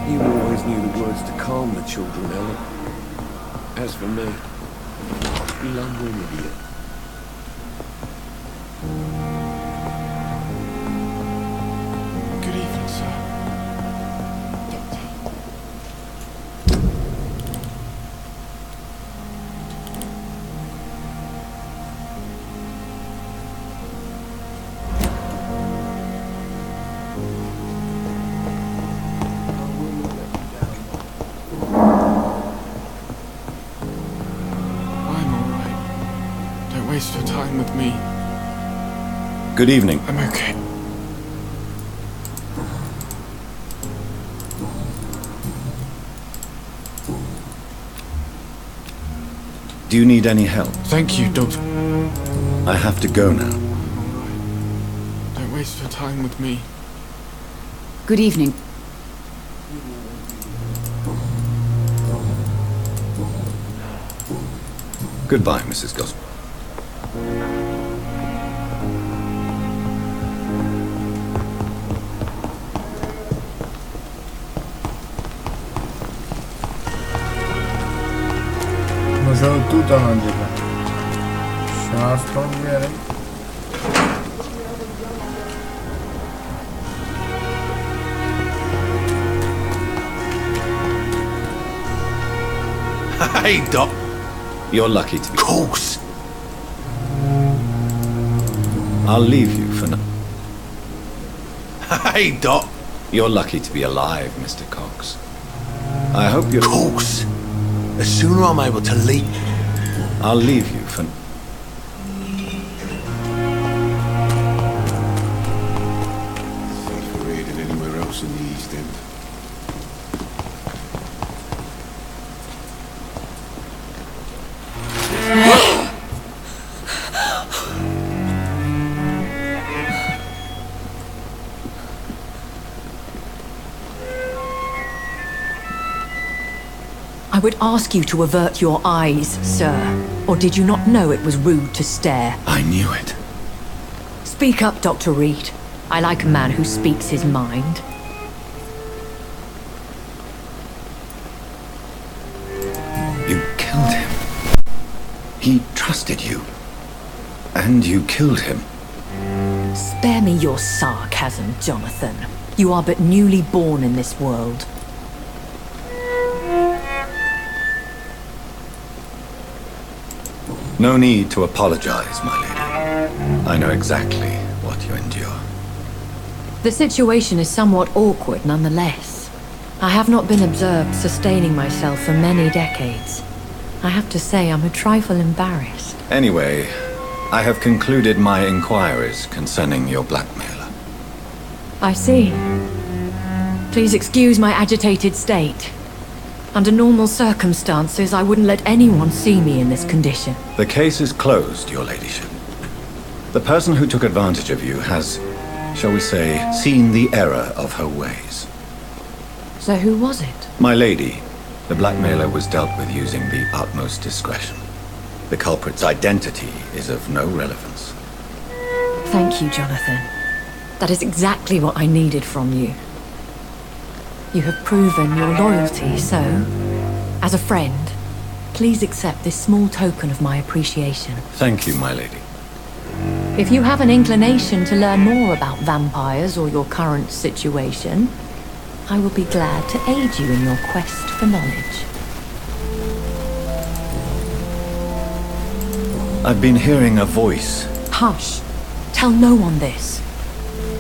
You always knew the words to calm the children, Ellen. As for me, you lumbering idiot. Good evening, sir. I'm alright. Don't waste your time with me. Good evening. I'm okay. Do you need any help? Thank you, Doctor. I have to go now. I'm alright. Don't waste your time with me. Good evening. Goodbye, Mrs. Gospel. Musiał tu to będzie. Siastro wiery. Hey, Doc. You're lucky to be... Of course. I'll leave you for now. Hey, Doc. You're lucky to be alive, Mr. Cox. I hope you're... Of course. The sooner I'm able to leave... I'll leave you for... Safer here than anywhere else in the East End. I would ask you to avert your eyes, sir. Or did you not know it was rude to stare? I knew it. Speak up, Dr. Reed. I like a man who speaks his mind. You killed him. He trusted you. And you killed him. Spare me your sarcasm, Jonathan. You are but newly born in this world. No need to apologize, my lady. I know exactly what you endure. The situation is somewhat awkward nonetheless. I have not been observed sustaining myself for many decades. I have to say I'm a trifle embarrassed. Anyway, I have concluded my inquiries concerning your blackmailer. I see. Please excuse my agitated state. Under normal circumstances, I wouldn't let anyone see me in this condition. The case is closed, your ladyship. The person who took advantage of you has, shall we say, seen the error of her ways. So who was it? My lady, the blackmailer was dealt with using the utmost discretion. The culprit's identity is of no relevance. Thank you, Jonathan. That is exactly what I needed from you. You have proven your loyalty, so, as a friend, please accept this small token of my appreciation. Thank you, my lady. If you have an inclination to learn more about vampires or your current situation, I will be glad to aid you in your quest for knowledge. I've been hearing a voice. Hush. Tell no one this.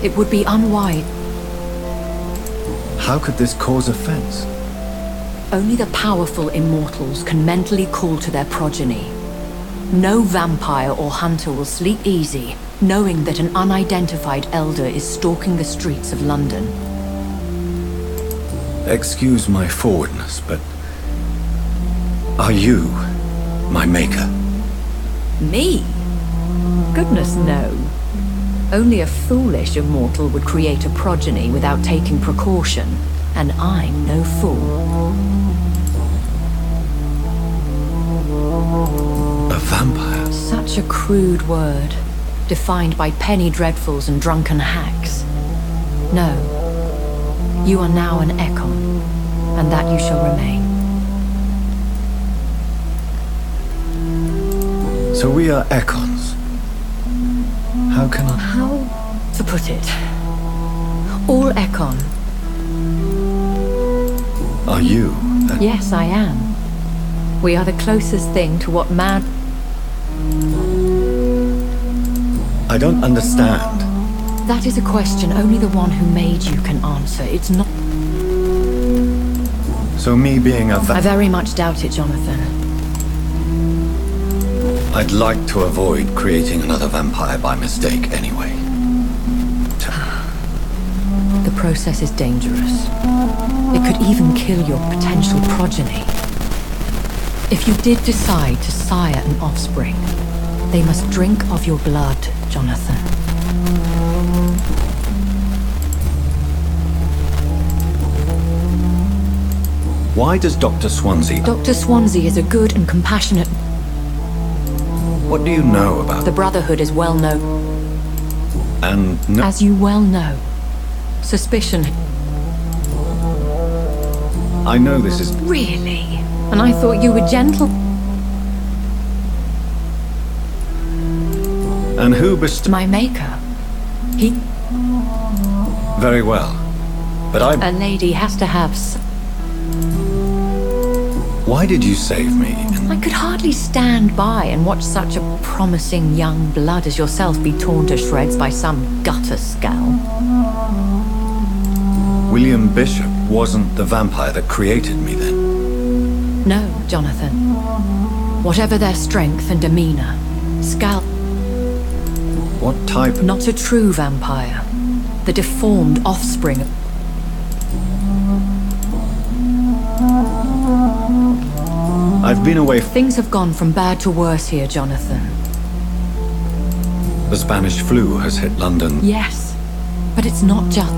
It would be unwise. How could this cause offense? Only the powerful immortals can mentally call to their progeny. No vampire or hunter will sleep easy, knowing that an unidentified elder is stalking the streets of London. Excuse my forwardness, but... are you my maker? Me? Goodness, no. Only a foolish immortal would create a progeny without taking precaution, and I'm no fool. A vampire? Such a crude word. defined by penny dreadfuls and drunken hacks. No. You are now an Ekon, and that you shall remain. So we are Ekons. How can I... How to put it? All Ekon. Are you? Yes, I am. We are the closest thing to what man... I don't understand. That is a question only the one who made you can answer. It's not... So me being a I very much doubt it, Jonathan. I'd like to avoid creating another vampire by mistake anyway. The process is dangerous. It could even kill your potential progeny. If you did decide to sire an offspring, they must drink of your blood, Jonathan. Why does Dr. Swansea... Dr. Swansea is a good and compassionate... What do you know about... The Brotherhood is well known. And no... As you well know, suspicion... I know this is... Really? And I thought you were gentle. And who bestowed... My maker. He... Very well. But A lady has to have... Why did you save me? I could hardly stand by and watch such a promising young blood as yourself be torn to shreds by some gutter scowl. William Bishop wasn't the vampire that created me then? No, Jonathan. Whatever their strength and demeanor, Scal... What type... Not a true vampire. The deformed offspring. I've been away... Things have gone from bad to worse here, Jonathan. The Spanish flu has hit London. Yes, but it's not just...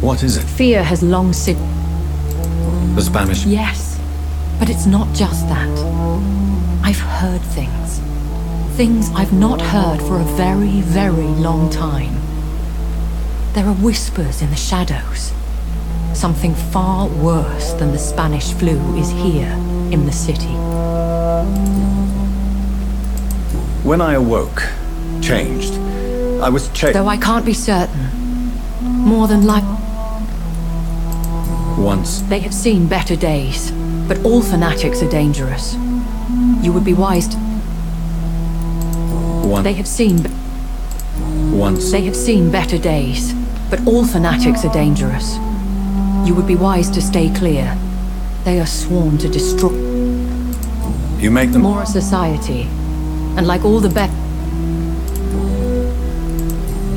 What is it? Fear has long since... The Spanish... Yes, but it's not just that. I've heard things. Things I've not heard for a very, very long time. There are whispers in the shadows. Something far worse than the Spanish flu is here in the city. When I awoke, changed, I was Though I can't be certain. More than like... Once... They have seen better days, but all fanatics are dangerous. You would be wise to... They have seen... Once... They have seen better days, but all fanatics are dangerous. You would be wise to stay clear. They are sworn to destroy... You make them... More a society. And like all the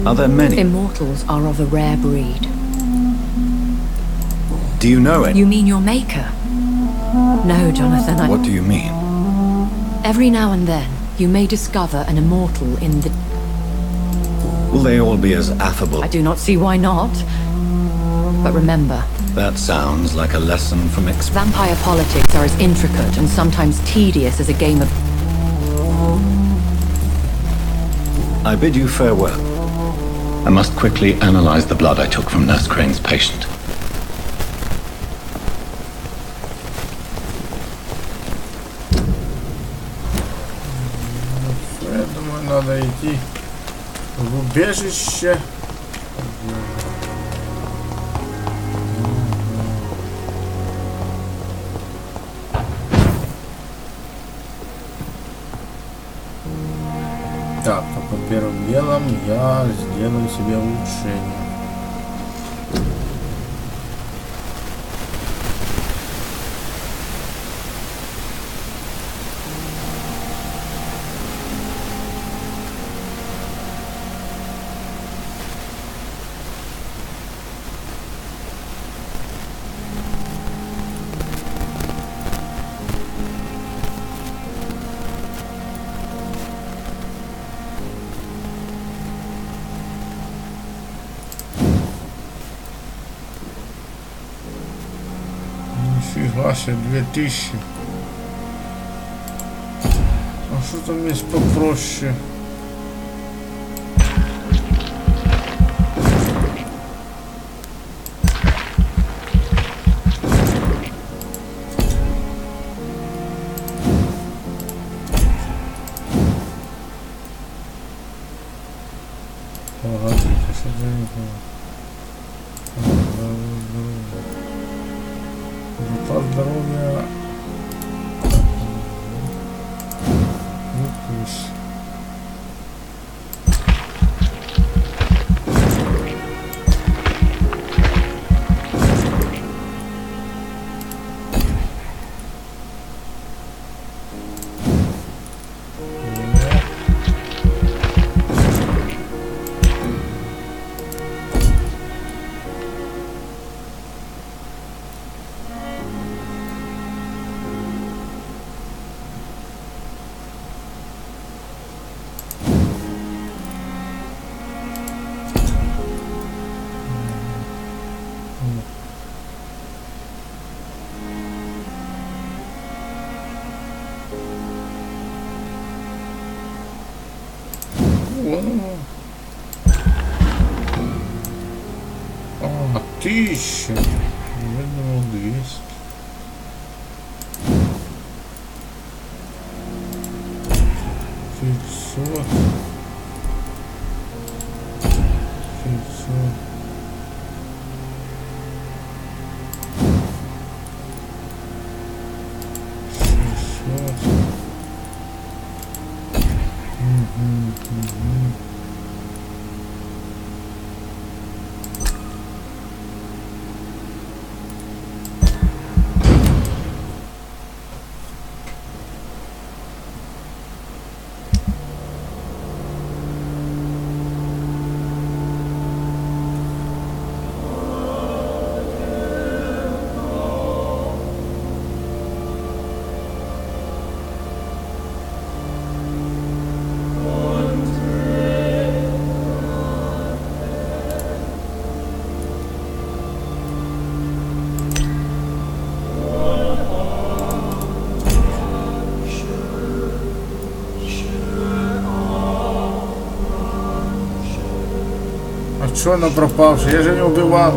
Are there many? Immortals are of a rare breed. Do you know it? You mean your maker? No, Jonathan, What do you mean? Every now and then, you may discover an immortal in the... Will they all be as affable? I do not see why not. But remember... That sounds like a lesson from Vampire politics are as intricate and sometimes tedious as a game of... I bid you farewell. I must quickly analyze the blood I took from Nurse Crane's patient. Я думаю, надо идти в убежище. Так, только первым делом я сделаю себе улучшение. Нифига себе, 2000. А что там есть попроще? Погодите, что за это? Зато здоровья. Выпуск. А, 1000. Я думал 200. Пятьсот. 500. Что она пропавшая? Я же не убивал.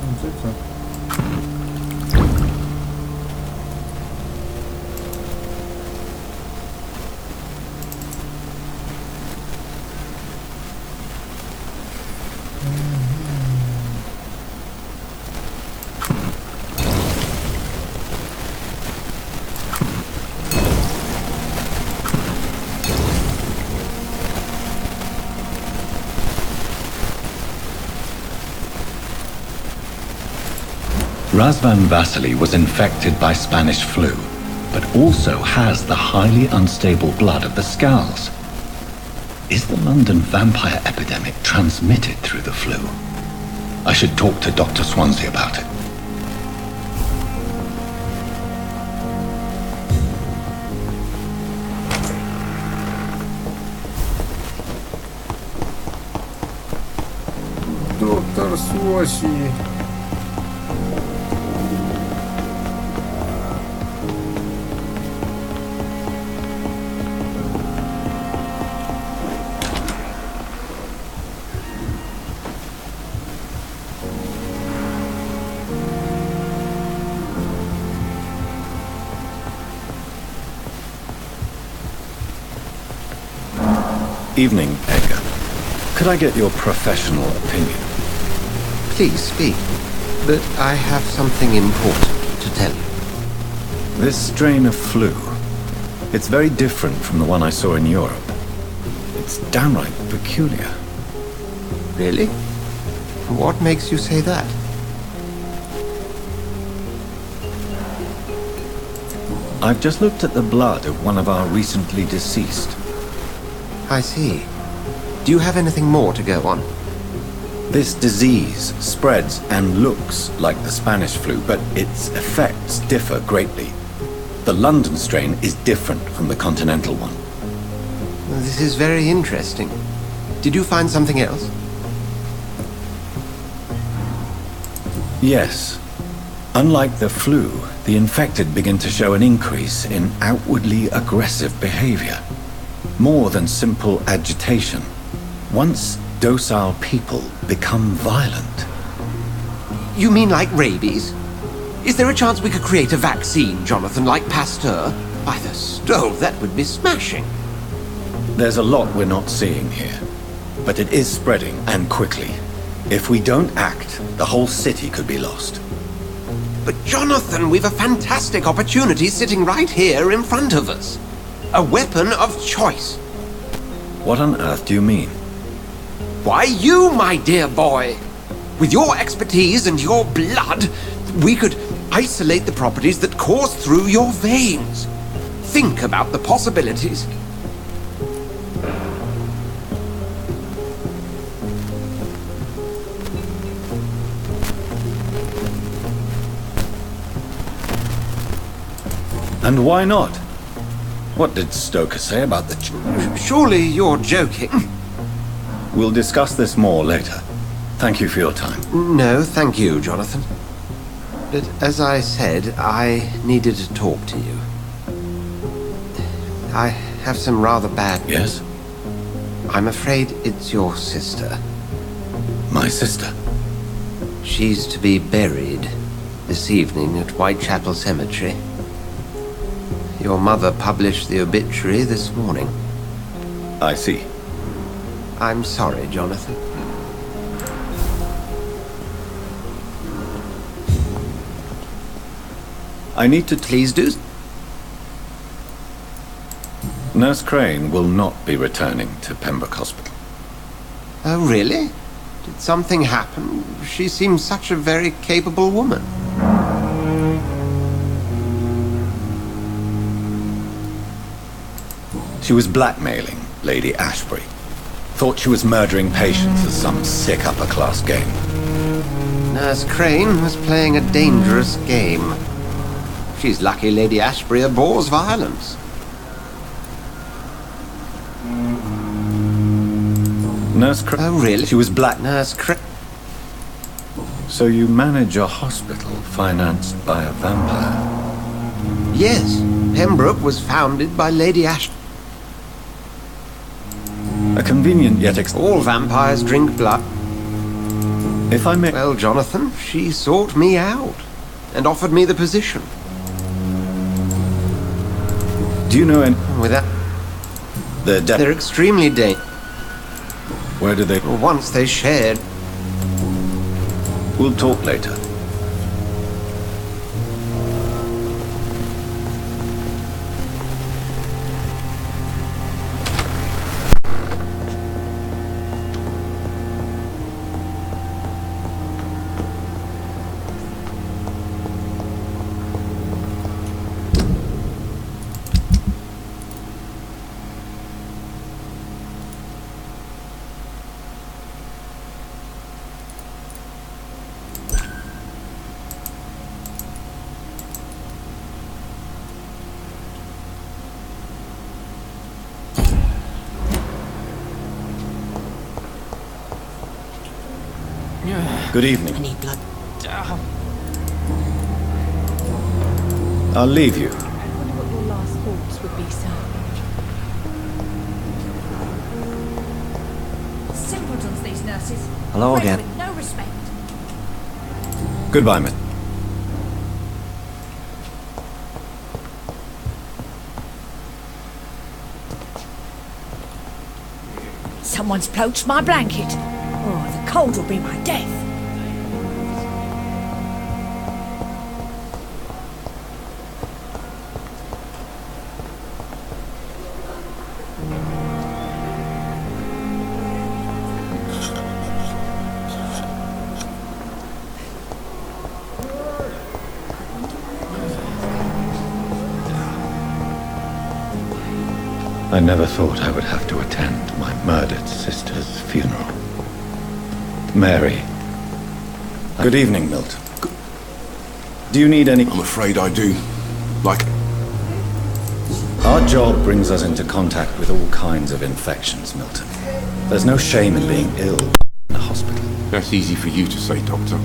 Вот это. Razvan Vasily was infected by Spanish flu, but also has the highly unstable blood of the Skulls. Is the London vampire epidemic transmitted through the flu? I should talk to Dr. Swansea about it. Доктор Суоси. Evening, Edgar. Could I get your professional opinion? Please speak, but I have something important to tell you. This strain of flu, it's very different from the one I saw in Europe. It's downright peculiar. Really? What makes you say that? I've just looked at the blood of one of our recently deceased. I see. Do you have anything more to go on? This disease spreads and looks like the Spanish flu, but its effects differ greatly. The London strain is different from the continental one. This is very interesting. Did you find something else? Yes. Unlike the flu, the infected begin to show an increase in outwardly aggressive behavior. more than simple agitation. Once docile people become violent. You mean like rabies? Is there a chance we could create a vaccine, Jonathan, like Pasteur? By the stove, that would be smashing. There's a lot we're not seeing here, but it is spreading, and quickly. If we don't act, the whole city could be lost. But Jonathan, we've a fantastic opportunity sitting right here in front of us. A weapon of choice. What on earth do you mean? Why, you, my dear boy. With your expertise and your blood, we could isolate the properties that course through your veins. Think about the possibilities. And why not? What did Stoker say about the Surely you're joking. We'll discuss this more later. Thank you for your time. No, thank you, Jonathan. But as I said, I needed to talk to you. I have some rather bad... Yes? I'm afraid it's your sister. My sister? She's to be buried this evening at Whitechapel Cemetery. Your mother published the obituary this morning. I see. I'm sorry, Jonathan. I need to... Please do. Nurse Crane will not be returning to Pembroke Hospital. Oh, really? Did something happen? She seems such a very capable woman. She was blackmailing Lady Ashbury. Thought she was murdering patients as some sick upper-class game. Nurse Crane was playing a dangerous game. She's lucky Lady Ashbury abhors violence. Nurse Crane... Oh, really? She was black... Nurse Crane... So you manage a hospital financed by a vampire? Yes. Pembroke was founded by Lady Ashbury. A convenient yet All vampires drink blood. If I may... Well, Jonathan, she sought me out and offered me the position. Do you know any... Without... They're extremely dangerous. Where do they... Once they shared... We'll talk later. Good evening. I need blood. I'll leave you. I wonder what your last thoughts would be, sir. Simpletons, these nurses. Hello Bred again. With no respect. Goodbye, miss. Someone's poached my blanket. Oh, the cold will be my death. I never thought I would have to attend my murdered sister's funeral. Mary. Good evening, Milton. Do you need any... I'm afraid I do. Like... Our job brings us into contact with all kinds of infections, Milton. There's no shame in being ill in a hospital. That's easy for you to say, Doctor.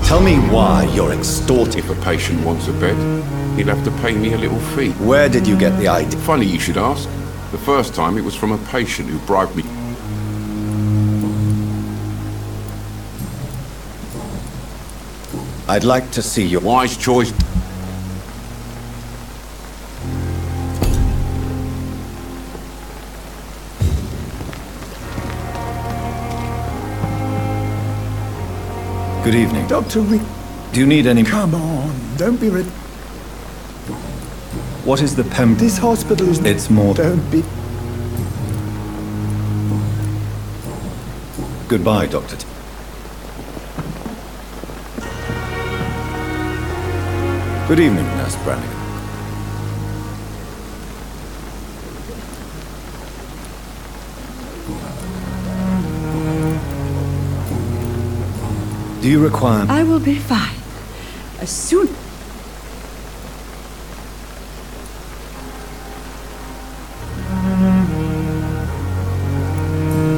Tell me why you're extorting. If a patient wants a bed, he'll have to pay me a little fee. Where did you get the idea? Funny you should ask. The first time it was from a patient who bribed me. I'd like to see your Wise choice. Good evening. Dr. Do you need any... Come on, don't be What is the PEM... This hospital is... It's more... Don't be... Goodbye, Doctor. Good evening, Nurse Brannigan. Do you require... I will be fine. As soon...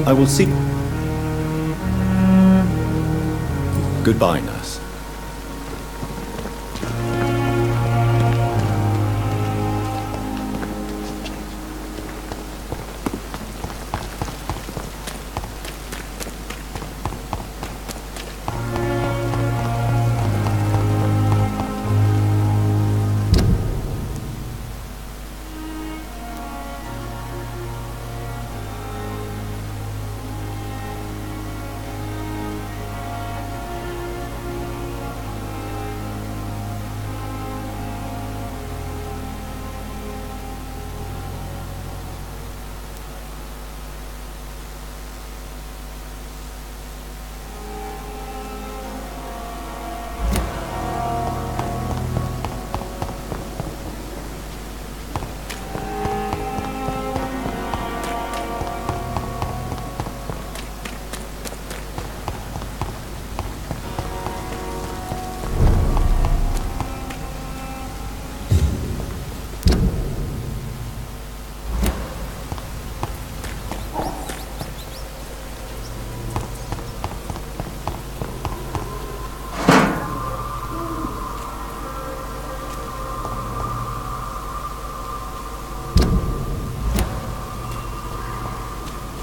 I will see... Goodbye, nurse.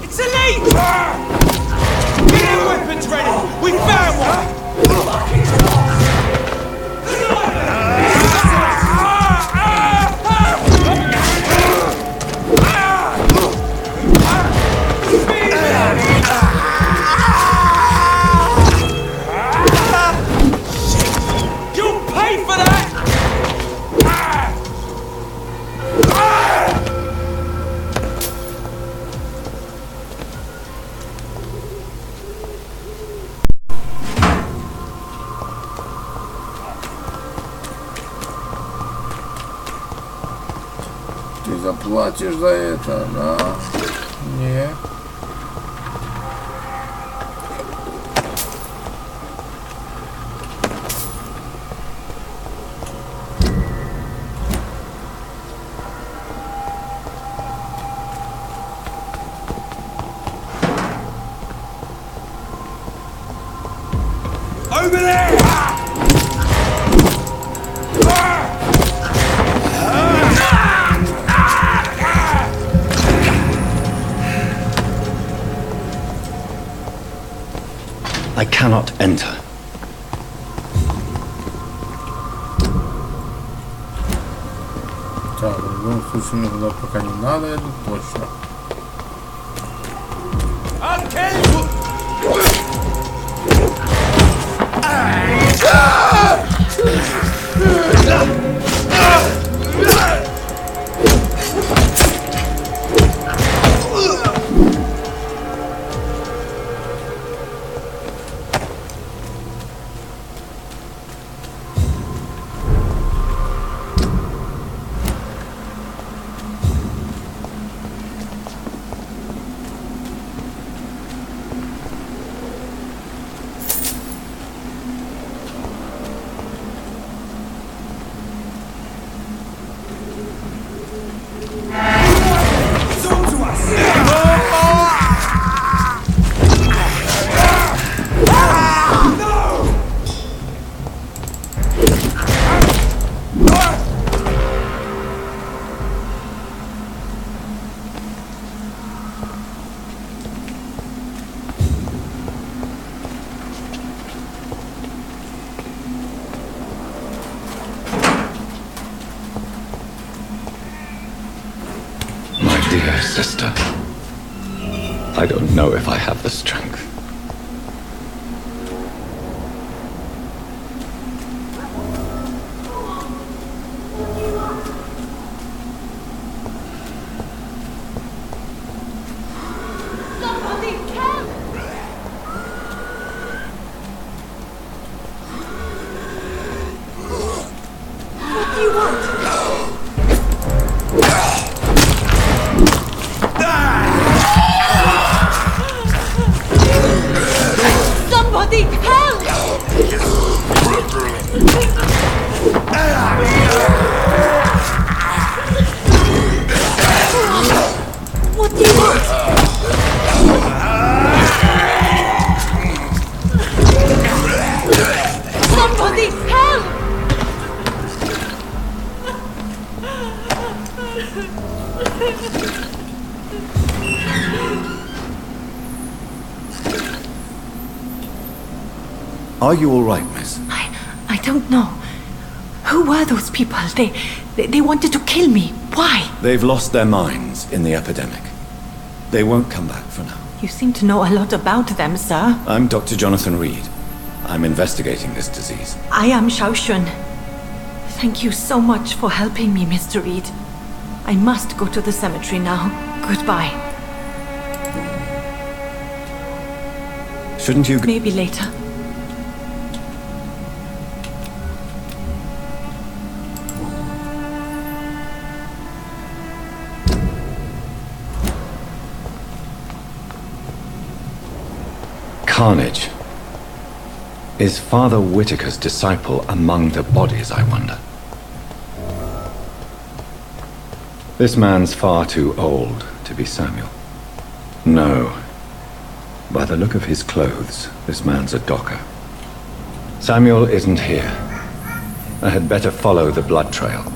It's elite! Get your weapons ready! We found one! You'll pay for that! Ты заплатишь за это, да? Не. Over there! I cannot enter. Так, в любом случае мне туда пока не надо, это точно. sister. I don't know if I have the strength. Are you all right, miss? I don't know. Who were those people? They wanted to kill me. Why? They've lost their minds in the epidemic. They won't come back for now. You seem to know a lot about them, sir. I'm Dr. Jonathan Reed. I'm investigating this disease. I am Xiaoxun. Thank you so much for helping me, Mr. Reed. I must go to the cemetery now. Goodbye. Shouldn't you... Maybe later. Carnage. Is Father Whitaker's disciple among the bodies, I wonder? This man's far too old to be Samuel. No. By the look of his clothes, this man's a docker. Samuel isn't here. I had better follow the blood trail.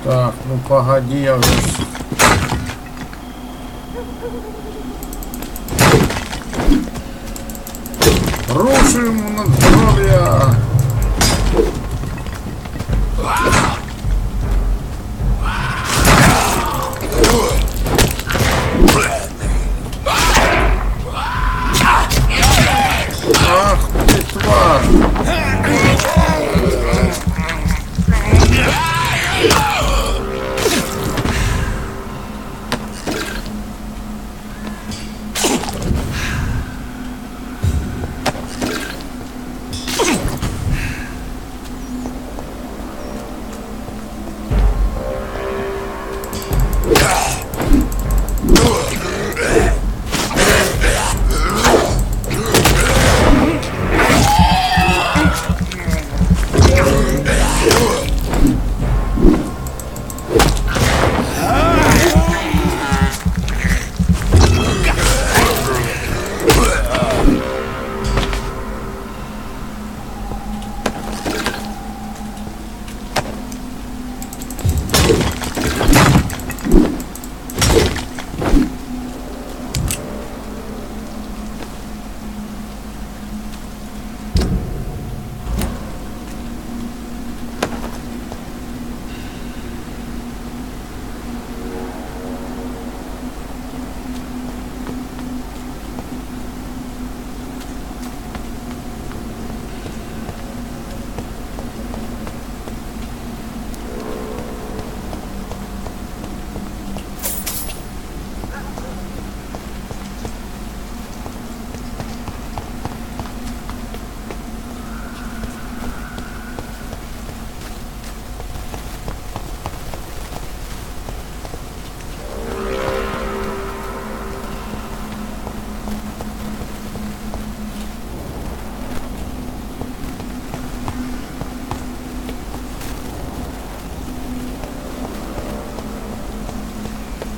Так, ну погоди, я уже... Рушим надгробия! Ах ты, тварь!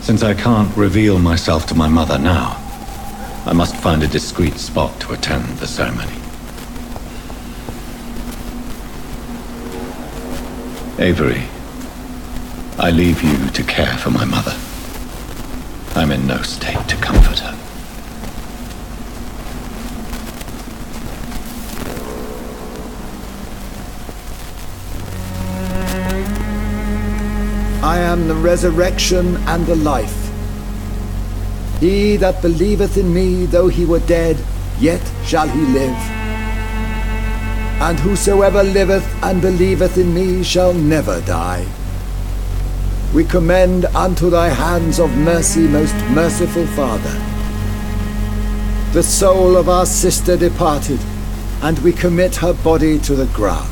Since I can't reveal myself to my mother now, I must find a discreet spot to attend the ceremony. Avery, I leave you to care for my mother. I'm in no state to comfort her. I am the resurrection and the life. He that believeth in me, though he were dead, yet shall he live. And whosoever liveth and believeth in me shall never die. We commend unto thy hands of mercy, most merciful Father, the soul of our sister departed, and we commit her body to the ground.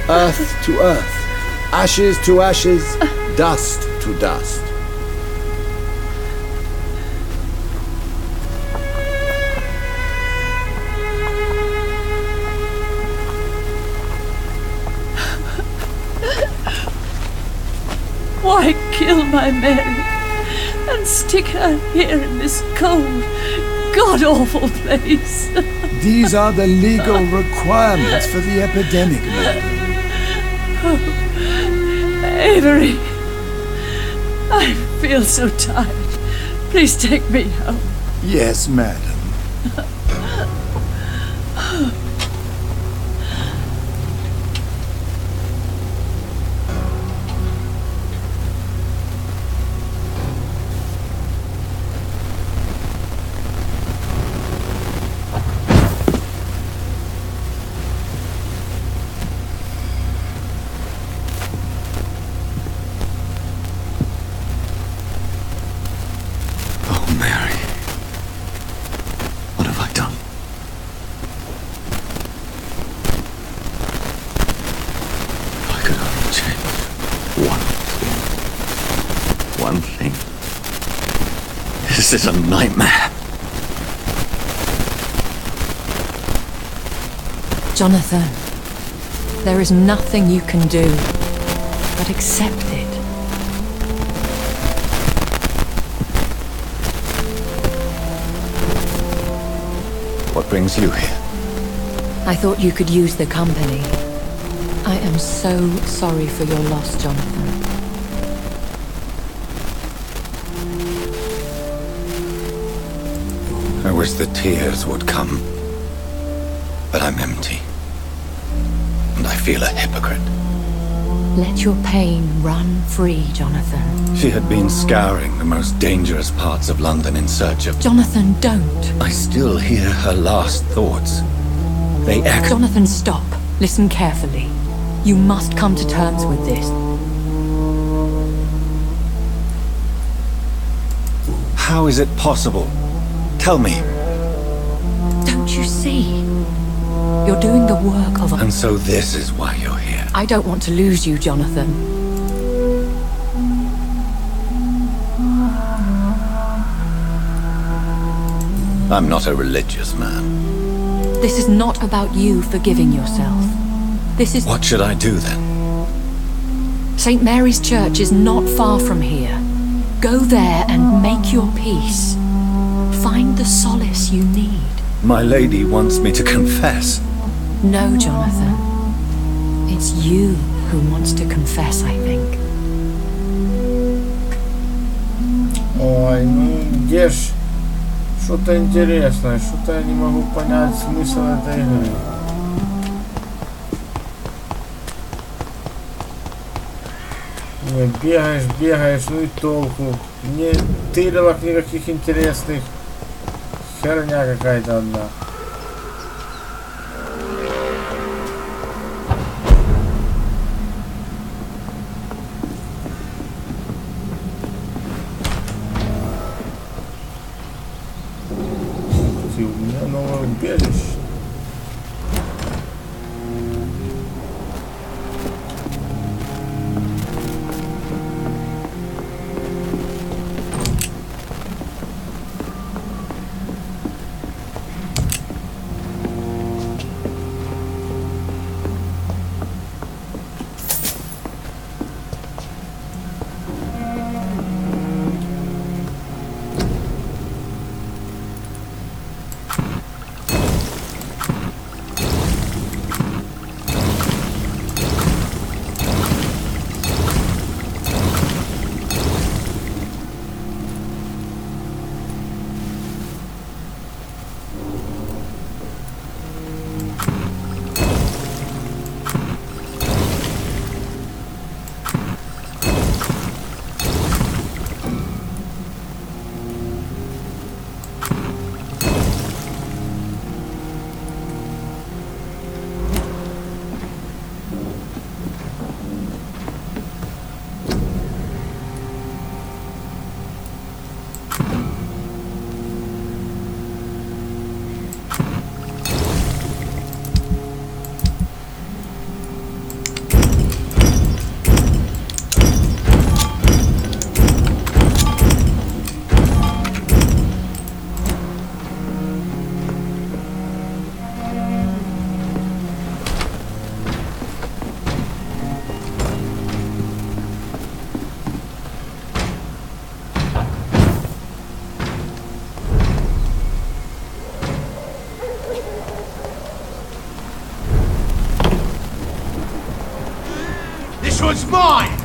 Earth to earth, ashes to ashes, dust to dust. Why kill my Mary and stick her here in this cold, god-awful place? These are the legal requirements for the epidemic, madam. Avery, I feel so tired. Please take me home. Yes, madam. This is a nightmare. Jonathan, there is nothing you can do but accept it. What brings you here? I thought you could use the company. I am so sorry for your loss, Jonathan. I wish the tears would come. But I'm empty. And I feel a hypocrite. Let your pain run free, Jonathan. She had been scouring the most dangerous parts of London in search of... Jonathan, don't. I still hear her last thoughts. They echo... Jonathan, stop. Listen carefully. You must come to terms with this. How is it possible? Tell me. Don't you see? You're doing the work of a... And so this is why you're here. I don't want to lose you, Jonathan. I'm not a religious man. This is not about you forgiving yourself. This is... What should I do then? St. Mary's Church is not far from here. Go there and make your peace. Find the solace you need. My lady wants me to confess. No, Jonathan. It's you who wants to confess, I think. Ой, ну где ж что-то интересное, что-то я не могу понять смысл этой игры. Не, бегаешь, ну и толку. Не тырелок никаких интересных. Херня какая-то одна. У меня новое убежище. was mine!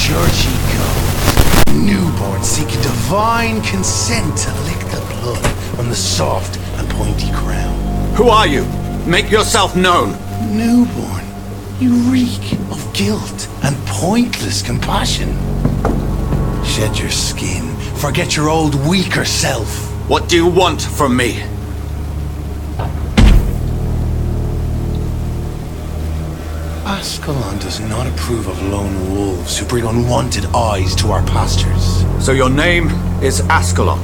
Church he goes, newborn seeking divine consent to lick the blood on the soft and pointy crown. Who are you? Make yourself known. Newborn, you reek of guilt and pointless compassion. Shed your skin, forget your old weaker self. What do you want from me? Ascalon does not approve of lone wolves who bring unwanted eyes to our pastures. So your name is Ascalon?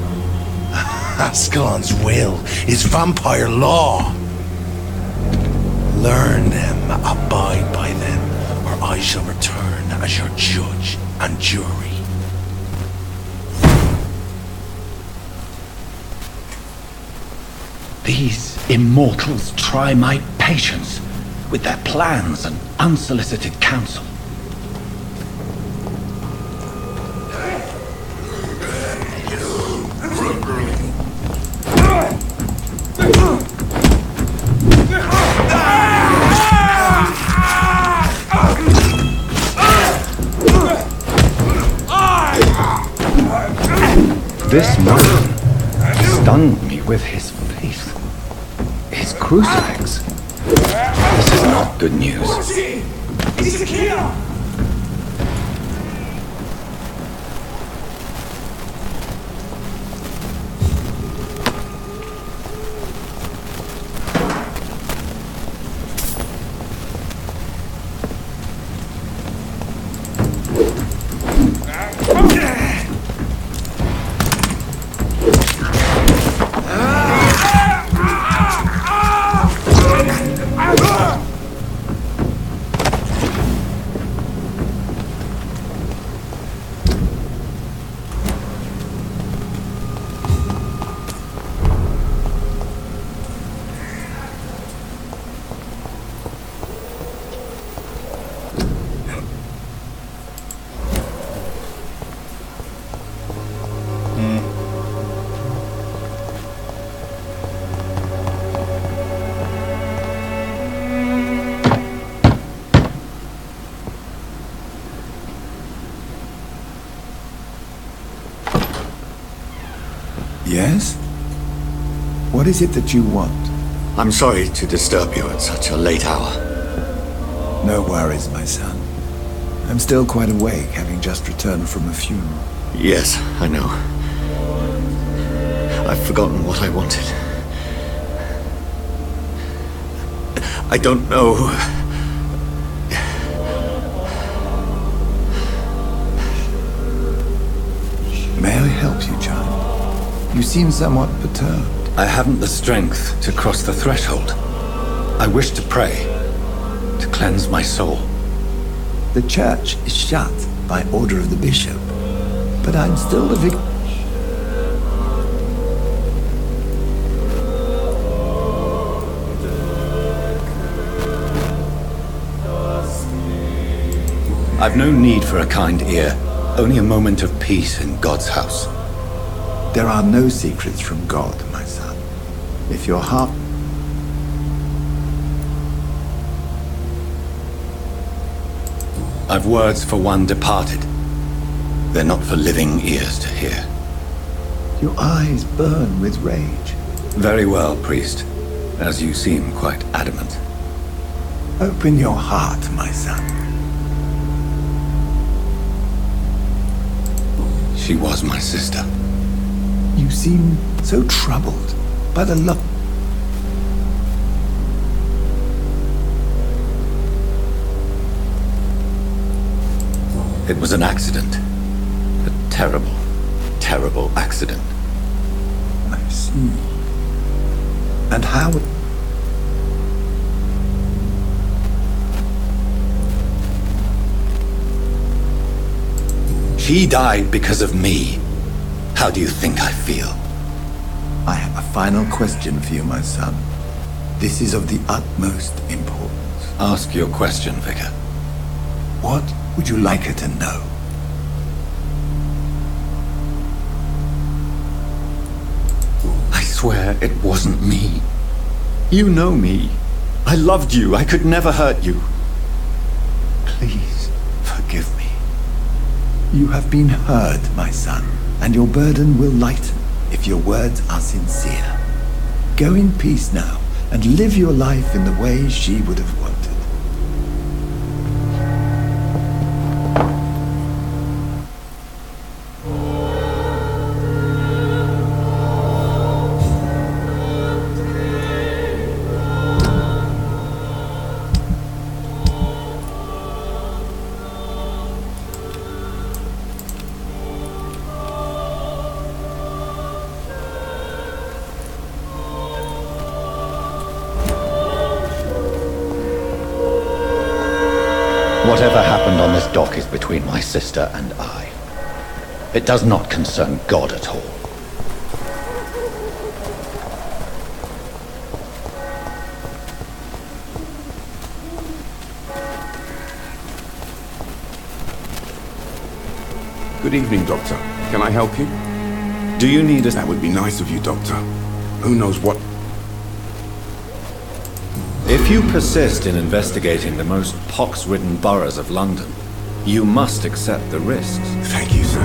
Ascalon's will is vampire law. Learn them, abide by them, or I shall return as your judge and jury. These immortals try my patience with their plans and unsolicited counsel. This man stunned me with his faith. His crucifix. This is not good news. He's a killer! Yes? What is it that you want? I'm sorry to disturb you at such a late hour. No worries, my son. I'm still quite awake, having just returned from a funeral. Yes, I know. I've forgotten what I wanted. I don't know. May I help you, child? You seem somewhat perturbed. I haven't the strength to cross the threshold. I wish to pray, to cleanse my soul. The church is shut by order of the bishop, but I'm still the vic... I've no need for a kind ear, only a moment of peace in God's house. There are no secrets from God, my son. If your heart... I've words for one departed. They're not for living ears to hear. Your eyes burn with rage. Very well, priest, as you seem quite adamant. Open your heart, my son. She was my sister. You seem so troubled by the love. It was an accident. A terrible, terrible accident. I see. And how... She died because of me. How do you think I feel? I have a final question for you, my son. This is of the utmost importance. Ask your question, Vicar. What would you like her to know? I swear it wasn't me. You know me. I loved you. I could never hurt you. Please, forgive me. You have been heard, my son, and your burden will lighten if your words are sincere. Go in peace now, and live your life in the way she would have wanted. Whatever happened on this dock is between my sister and I. It does not concern God at all. Good evening, Doctor. Can I help you? Do you need us? That would be nice of you, Doctor. Who knows what... If you persist in investigating the most pox-ridden boroughs of London, you must accept the risks. Thank you, sir.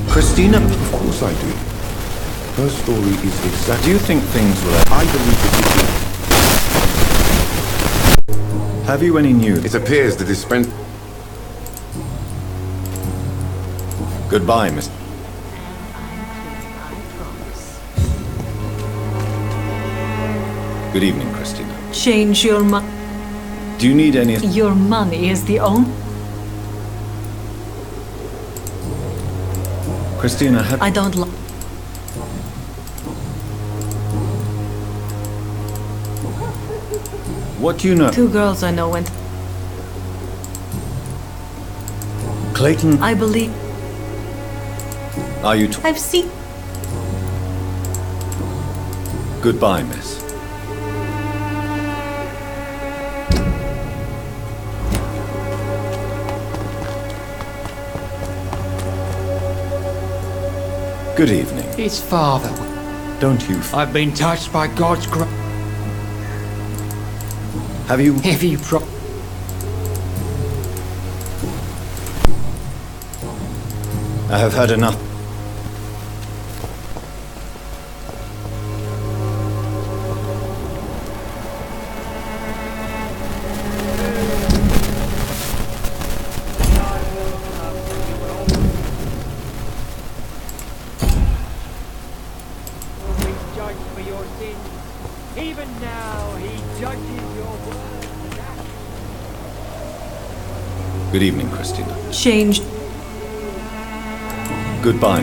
Christina... Of course I do. Her story is exactly... Do you think things will... I believe it is... Have you any news? It appears the dispense... Goodbye, Miss... Good evening, Christina. Change your mind. Do you need any... Your money is the only... Christina, have... I don't like... What do you know? 2 girls I know went... Clayton... I believe... Are you... I've seen... Goodbye, miss. Good evening. His father. Don't you... I've been touched by God's grace. Have you... Heavy I have had enough. Good evening, Christina. Change. Goodbye.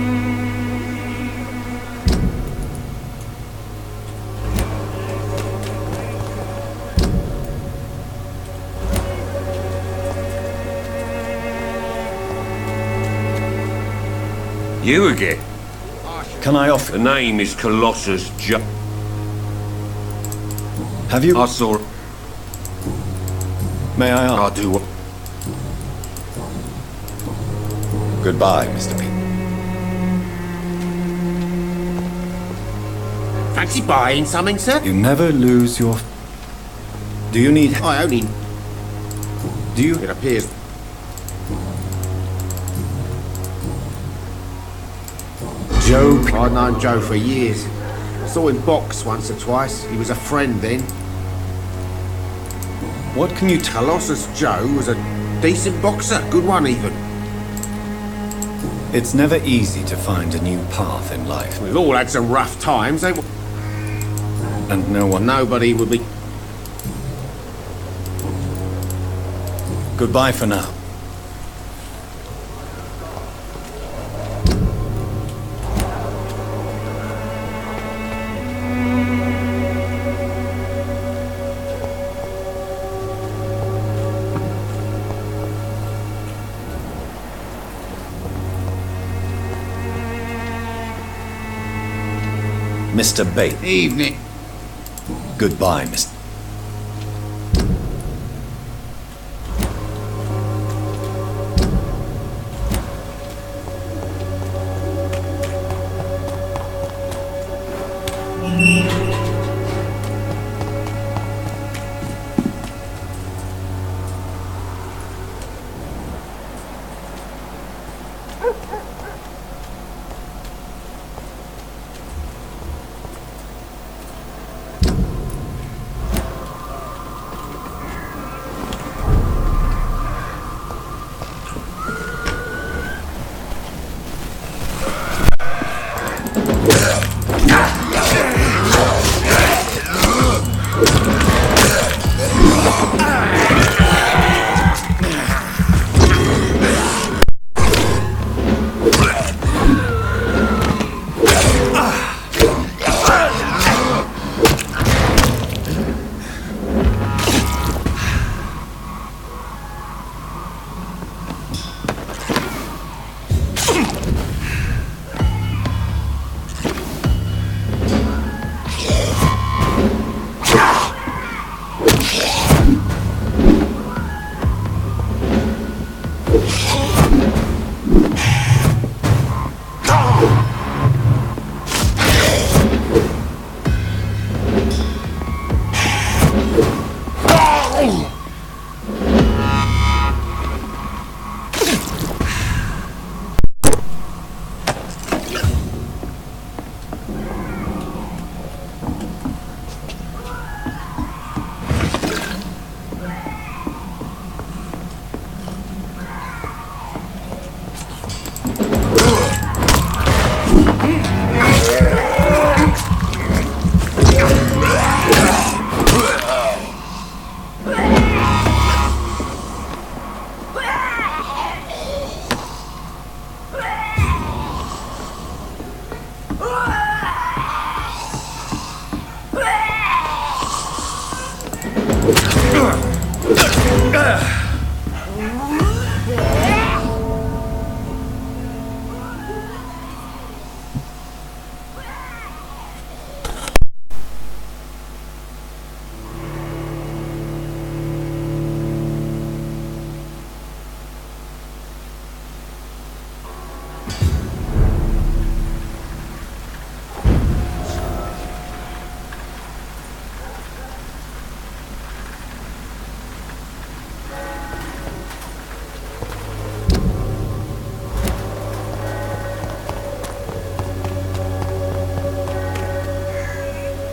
You again? Can I offer... The name is Colossus Joe. Have you... I saw... May I ask? I'll do what... Goodbye, Mr. P. Fancy buying something, sir? You never lose your... Do you need... I only... Do you... It appears... Joe... I've known Joe for years. Saw him box once or twice. He was a friend then. What can you tell... Colossus Joe was a decent boxer. Good one, even. It's never easy to find a new path in life. We've all had some rough times, eh? And no one... Nobody would be... Goodbye for now. Mr. Bates. Evening. Goodbye, Mr.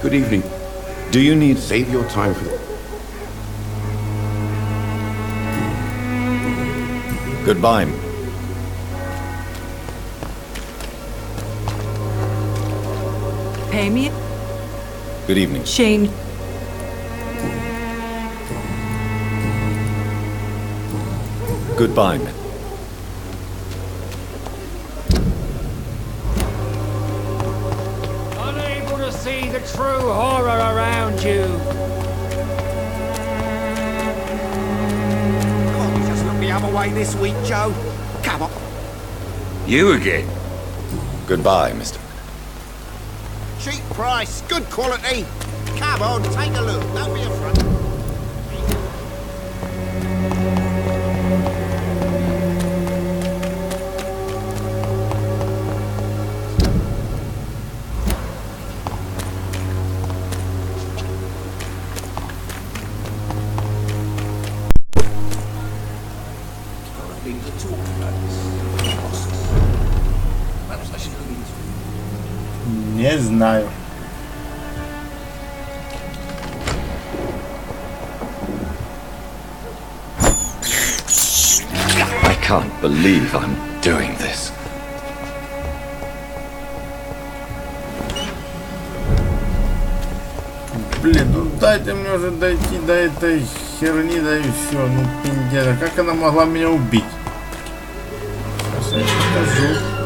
Good evening. Do you need... Save your time for... Goodbye. Pay me. Good evening. Shane. Goodbye. Unable to see the true horror around you. Can't you just look the other way this week, Joe? Come on. You again? Goodbye, Mr. Cheap price, good quality. Come on, take a look. Don't be afraid. Не знаю. I can't believe I'm doing this. Блин, ну дайте мне уже дойти до этой херни даю, все, ну пиндеда. Как она могла меня убить? Сейчас я покажу.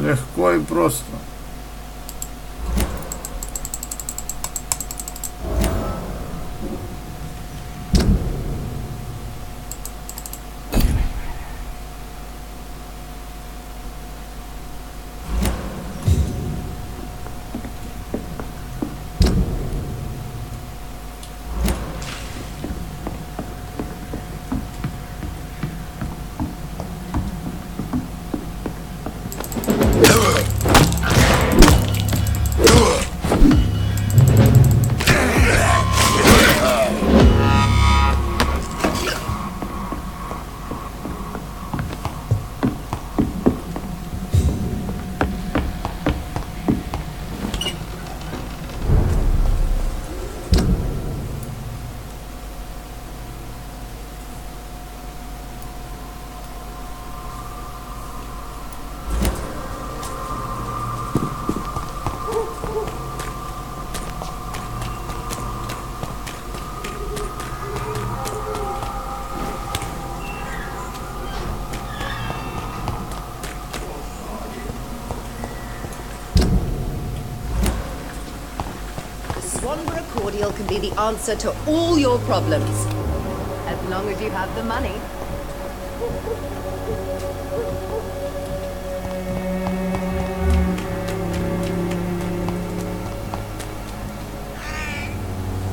Легко и просто. Can be the answer to all your problems. As long as you have the money.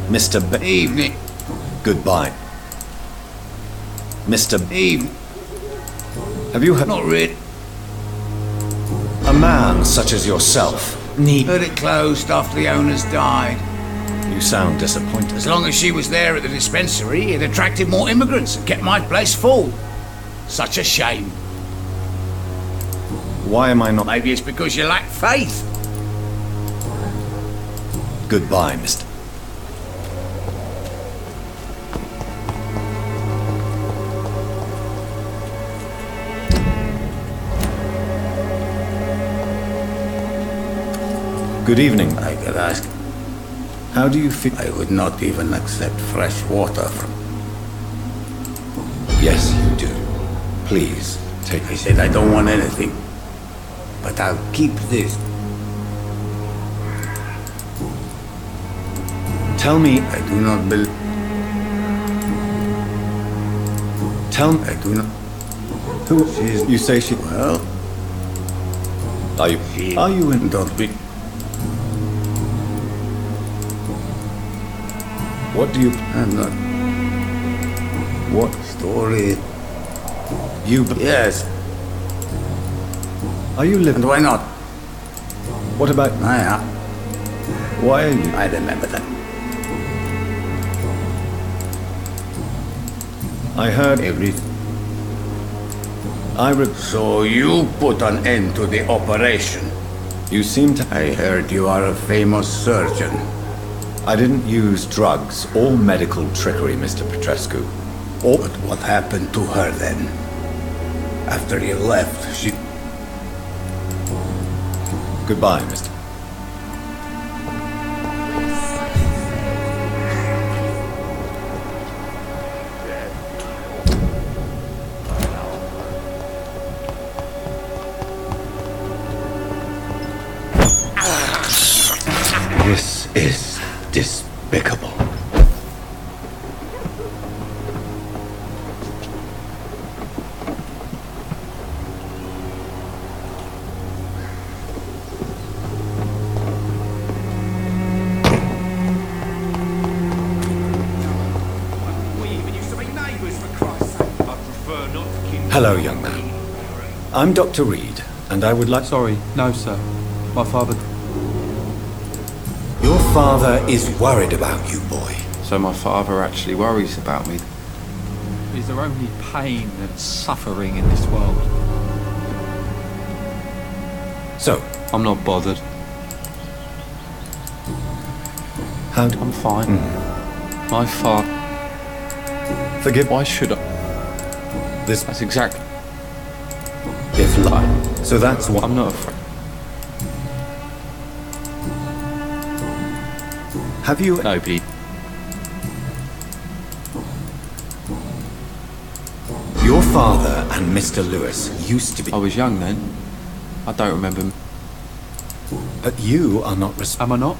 Mr. Evening. Goodbye. Mr. Evening. Have you heard? Not really. A man such as yourself need. Heard it closed after the owners died. You sound disappointed. As long as she was there at the dispensary, it attracted more immigrants and kept my place full. Such a shame. Why am I not? Maybe it's because you lack faith. Goodbye, Mr. Good evening. I could ask. How do you feel? I would not even accept fresh water from... Yes, you do. Please, take I said I don't want anything. But I'll keep this. Tell me... I do not believe... Tell me... I do not... Who... She is... You say she... Well... Are you... She... Are you in... Don't be... What do you... I'm not... What? Story... You... Yes. Are you living... And why not? What about... Why are you... I remember that. I heard... So you put an end to the operation. You seem to... I heard you are a famous surgeon. I didn't use drugs or medical trickery, Mr. Petrescu. But what happened to her then? After you left, she... Goodbye, Mr. This is despicable. Hello, young man. I'm Dr. Reed, and I would like... Sorry, no, sir. My father... Your father is worried about you, boy. So my father actually worries about me. Is there only pain and suffering in this world? So? I'm not bothered. I'm fine. My father... Forgive... Why should I? That's exactly... If lie. So that's what... I'm not afraid. Have you... Nobody... Your father and Mr. Lewis used to be... I was young then. I don't remember... But you are not... Am I not?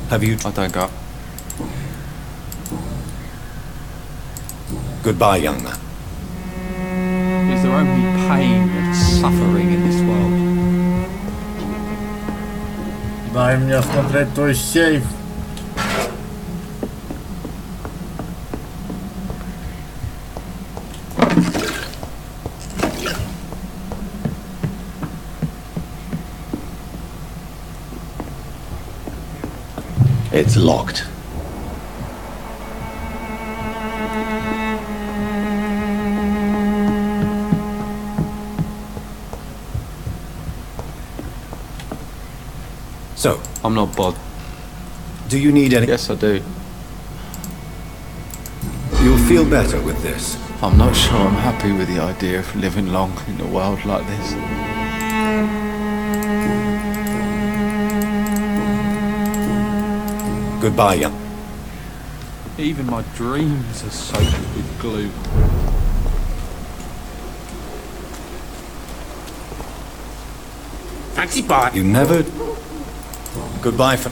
Have you... I don't go... Goodbye, young man. Is there only pain and suffering in this world? Дай мне осмотреть твой сейф. It's locked. So, I'm not bothered. Do you need any... Yes, I do. You'll feel better with this. I'm not sure I'm happy with the idea of living long in a world like this. Goodbye, young. Even my dreams are soaked with glue. Fancy bar. You never... Goodbye for...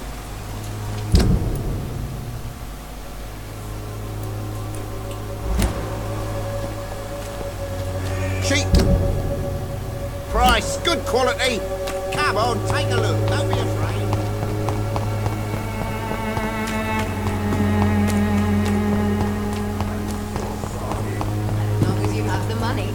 Cheap. Price, good quality. Come on, take a look. Don't be afraid. As long as you have the money.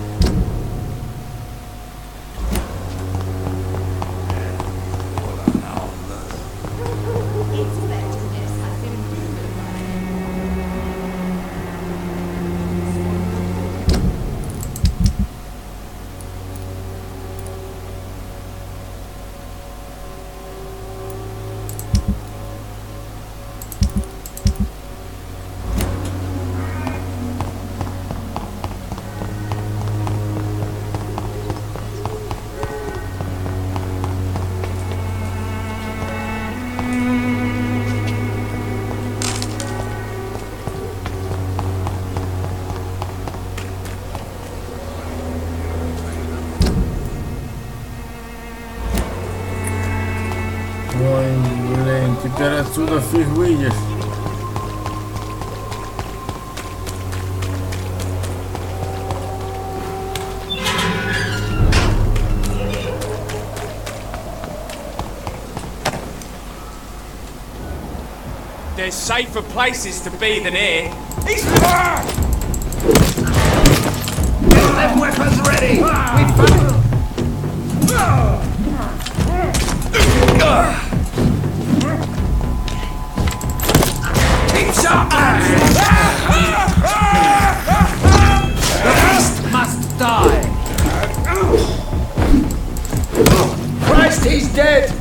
Ой, блин, теперь отсюда фиг выйдешь. There's safer places to be than here. He's... Get them weapons ready! Keep sharp! The beast must die! Christ, he's dead!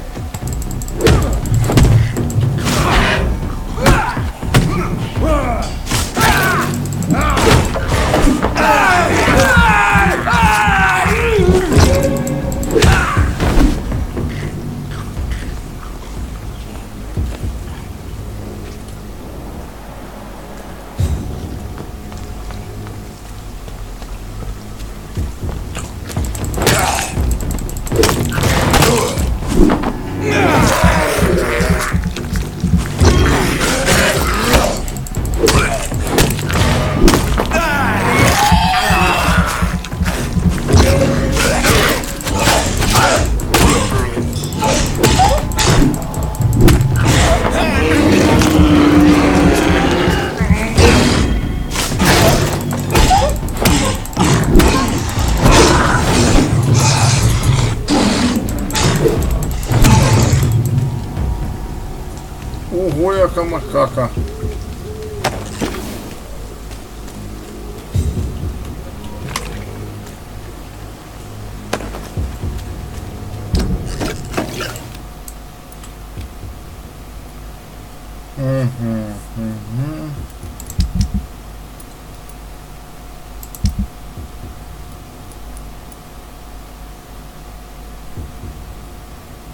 Ого, яка макака.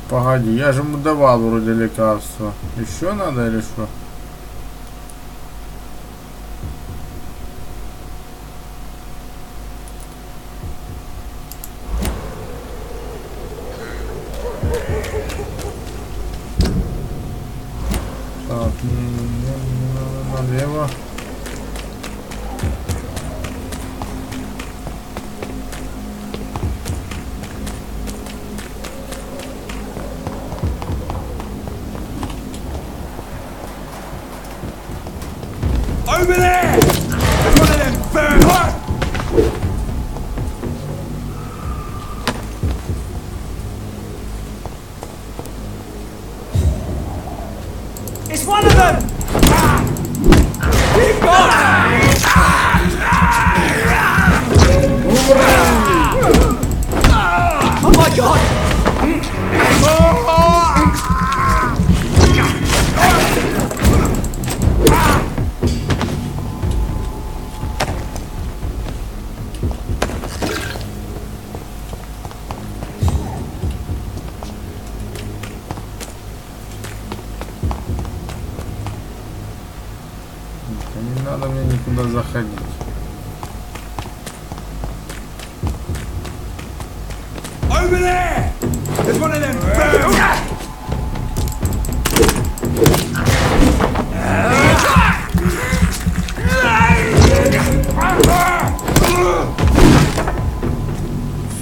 Погоди, я же ему давал вроде лекарства. Еще надо или что? Так, налево. Over there! There's one of them birds! It's one of them! Keep going! Oh my god! Не надо мне никуда заходить. Over there! There's one of them birds!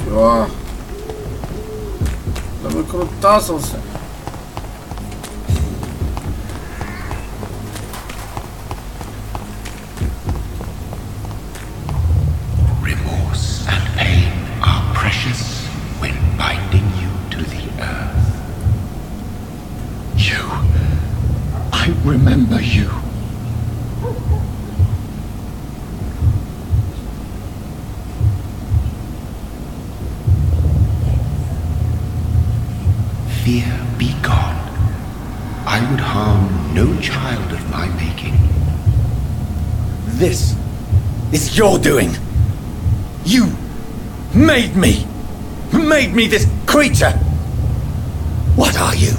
Все. Да выкрутасился. Remorse and pain are precious when binding you to the earth. You. I remember you. Fear be gone. I would harm no child of my making. This is your doing. You made me this creature. What are you?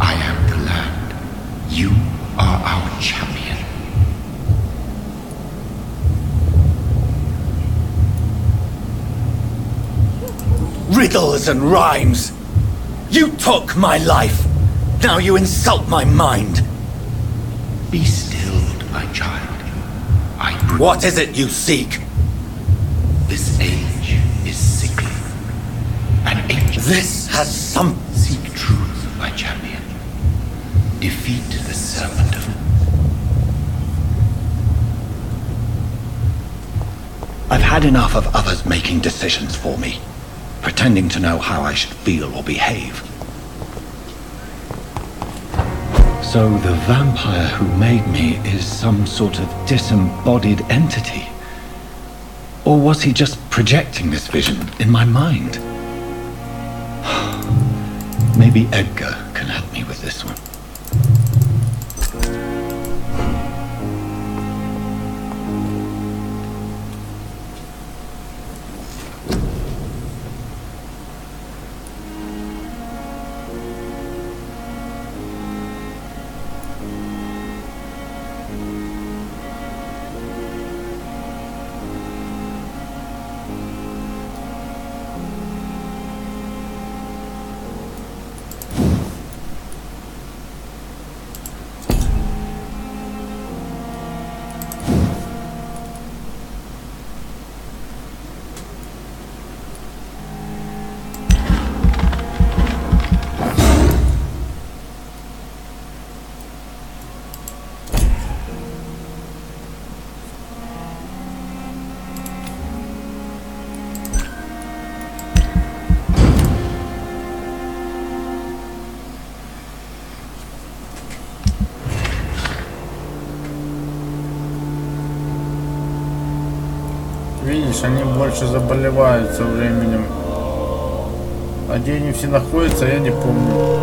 I am the land. You are our champion. Riddles and rhymes. You took my life. Now you insult my mind. Be stilled, my child. What is it you seek? This age is sickly. An age. This has some... Seek truth, my champion. Defeat the serpent of... I've had enough of others making decisions for me, pretending to know how I should feel or behave. So the vampire who made me is some sort of disembodied entity? Or was he just projecting this vision in my mind? Maybe Edgar can help me with this one. Видишь, они больше заболевают со временем. А где они все находятся, я не помню.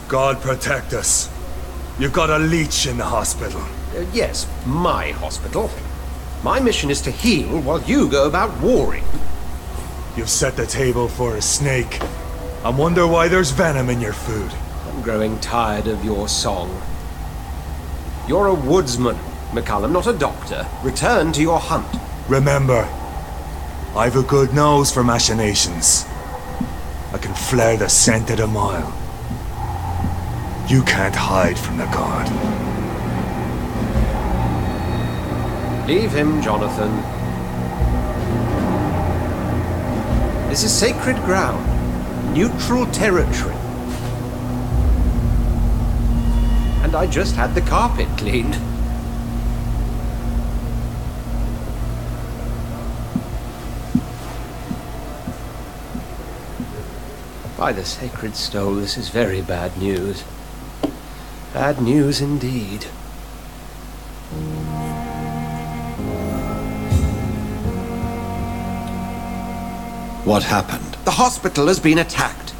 God protect us. You've got a leech in the hospital. Yes, my hospital. My mission is to heal while you go about warring. You've set the table for a snake. I wonder why there's venom in your food. I'm growing tired of your song. You're a woodsman, McCullum, not a doctor. Return to your hunt. Remember, I've a good nose for machinations. I can flare the scent at a mile. You can't hide from the god. Leave him, Jonathan. This is sacred ground. Neutral territory. And I just had the carpet cleaned. By the sacred stone, this is very bad news. Bad news indeed. What happened? The hospital has been attacked.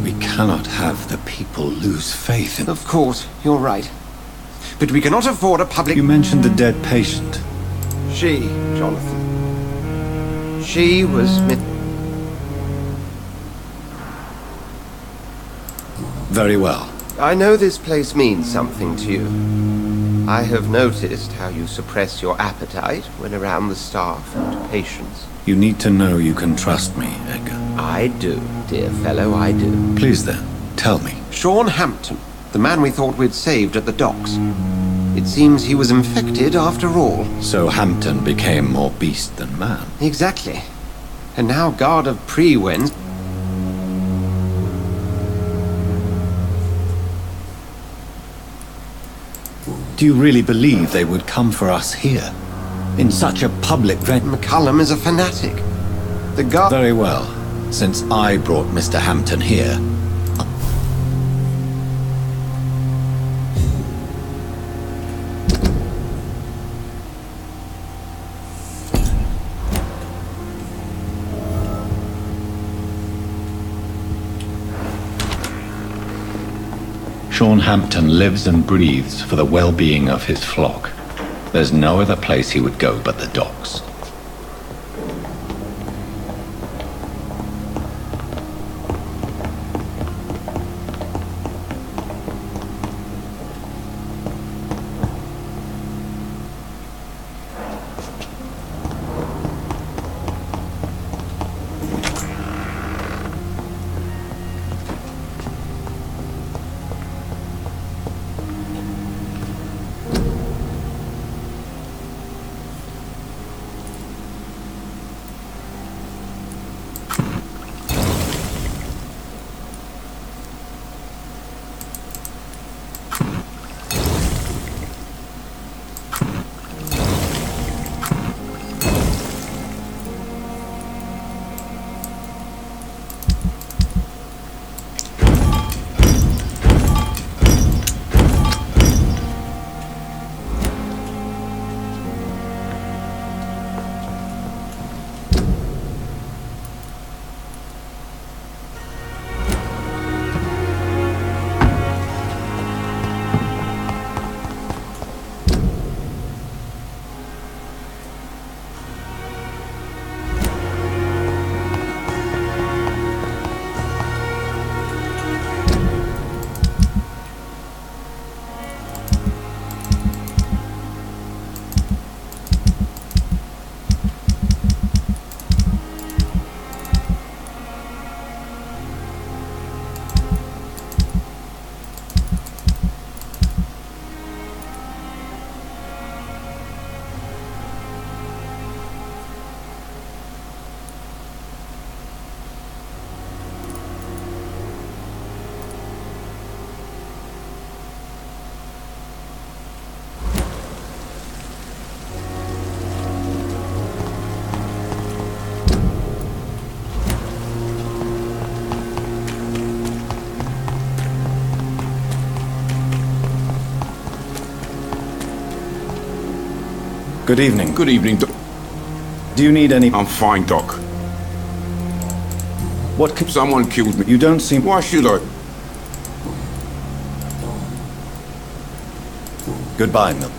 We cannot have the people lose faith in... Of course, you're right. But we cannot afford a public... You mentioned the dead patient. She, Jonathan. She was... Very well. I know this place means something to you. I have noticed how you suppress your appetite when around the staff and patients. You need to know you can trust me, Edgar. I do, dear fellow, I do. Please then, tell me. Sean Hampton, the man we thought we'd saved at the docks. It seems he was infected after all. So Hampton became more beast than man. Exactly. And now guard of Pre-Wens. Do you really believe they would come for us here? In such a public venue? McCullum is a fanatic. The guard... Very well. Since I brought Mr. Hampton here, Sean Hampton lives and breathes for the well-being of his flock. There's no other place he would go but the docks. Good evening. Good evening, Doc. Do you need any... I'm fine, Doc. What can... Someone killed me. You don't seem... Why should I? Goodbye, Mill.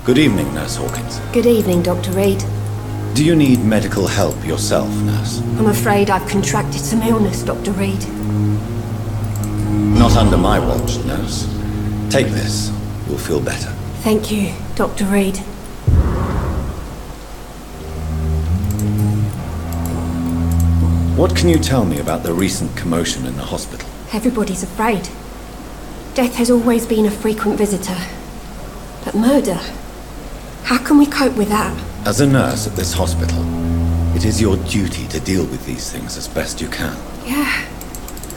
Good evening, Nurse Hawkins. Good evening, Dr. Reed. Do you need medical help yourself, Nurse? I'm afraid I've contracted some illness, Dr. Reed. Not under my watch, Nurse. Take this. You'll feel better. Thank you, Dr. Reed. What can you tell me about the recent commotion in the hospital? Everybody's afraid. Death has always been a frequent visitor. But murder? How can we cope with that? As a nurse at this hospital, it is your duty to deal with these things as best you can. Yeah.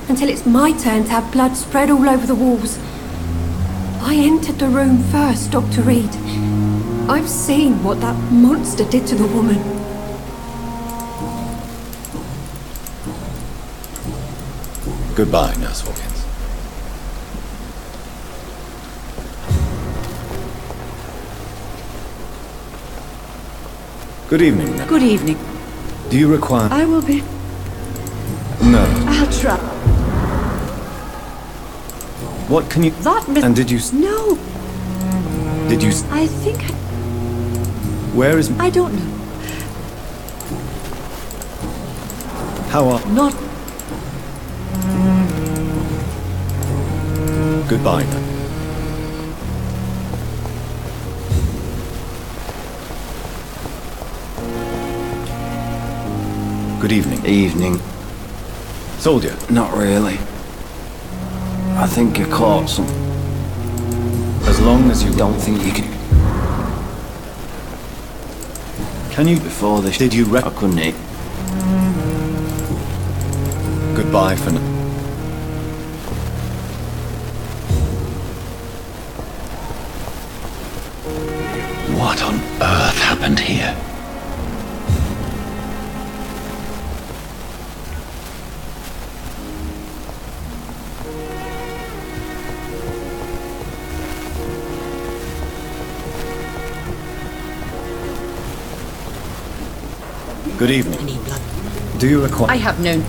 Until it's my turn to have blood spread all over the walls. I entered the room first, Dr. Reed. I've seen what that monster did to the woman. Goodbye, Nurse Hawkins. Good evening, Nurse. Good evening. Do you require... I will be... No. I'll try. What can you... That miss... And did you... No. Did you... I think I... Where is... I don't know. How are... Not... Goodbye, Nurse. Good evening. Evening. Soldier. Not really. I think you caught some. As long as you don't think you can. Can you? Before this, did you? I couldn't eat. Goodbye for now. What on earth happened here? Good evening. Do you require... I have no...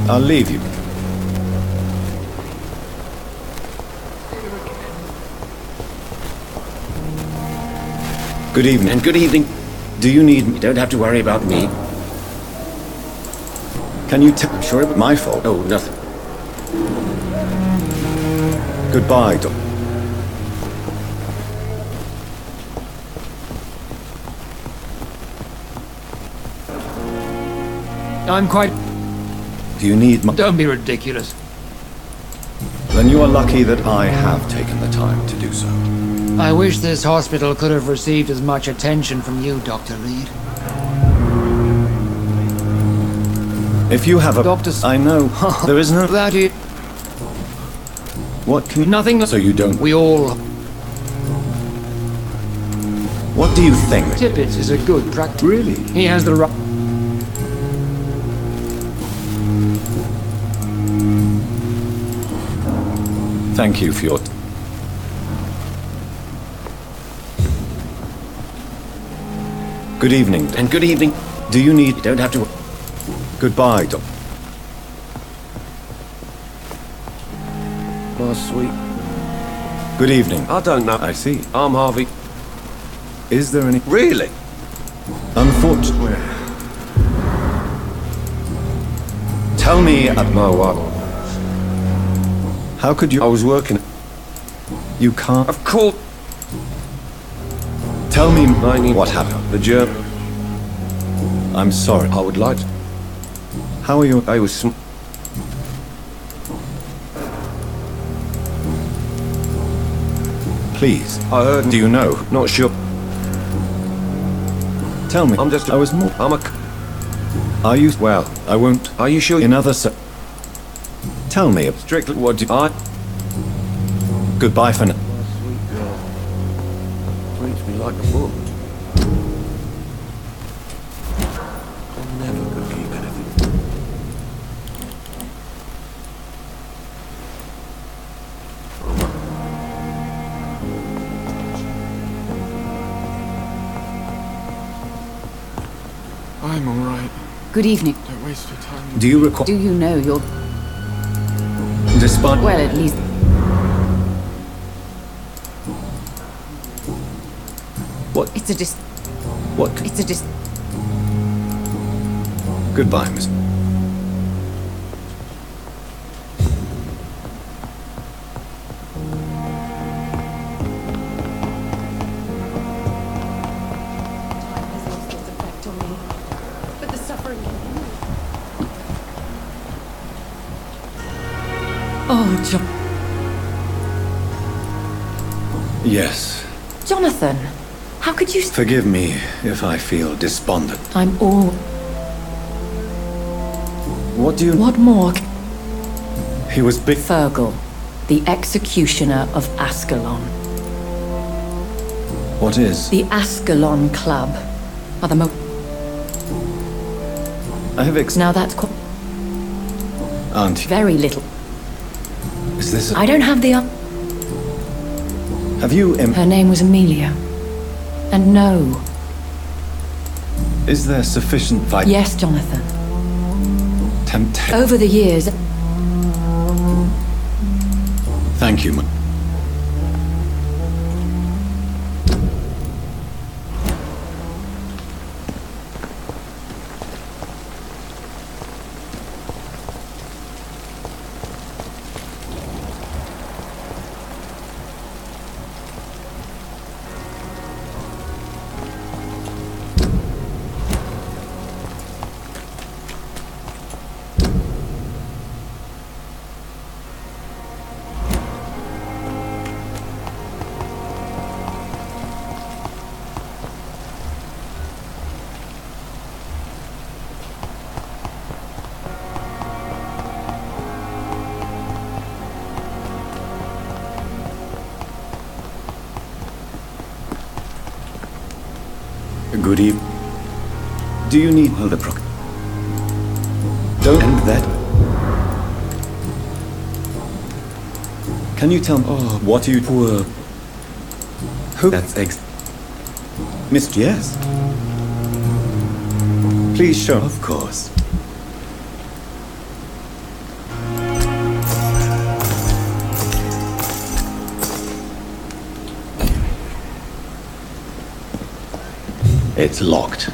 I'll leave you. Good evening. And good evening. Do you need me? You don't have to worry about me. Can you tell... I'm sure it was my fault. Oh, nothing. Goodbye, Doc. I'm quite... Do you need my... Don't be ridiculous. Then you are lucky that I have taken the time to do so. I wish this hospital could have received as much attention from you, Dr. Reed. If you have a... Doctors... I know. There is no... That it... What can you... Nothing... So you don't... We all... What do you think? Tippett is a good practice. Really? He has the right... Thank you for your... Good evening. And good evening. Do you need... You don't have to... Goodbye, Doc. Oh, sweet. Good evening. I don't know. I see. I'm Harvey. Is there any... Really? Unfortunately... Tell me... No, what? How could you... I was working. You can't... Of course. Tell me what happened. The germ. I'm sorry. I would like to. How are you? I was Please. I heard. Do you know? Not sure. Tell me. I'm just. I was more. I'm a. Are you? Well, I won't. Are you sure? In other Tell me. Strictly what do I? Goodbye for now. Sweet girl. Treats me like a book. I'm never gonna keep anything. I'm alright. Good evening. Don't waste your time. Do you require... Do you know your... Despite... Well, at least... What? It's a What? It's a Goodbye, Miss... Oh, Yes. Jonathan, how could you... Forgive me if I feel despondent. I'm all... What do you... What more? He was big... Fergal, the executioner of Ascalon. What is? The Ascalon Club are the I have Now that's quite... Auntie. Very little. Is this I don't have the... Have you... Her name was Amelia. And no. Is there sufficient fight? Yes, Jonathan. Temptation. Over the years... Thank you, Good evening. Do you need the proc? Don't end that. Can you tell me what you were? Who? That's Missed, yes. Please show. Of course. It's locked.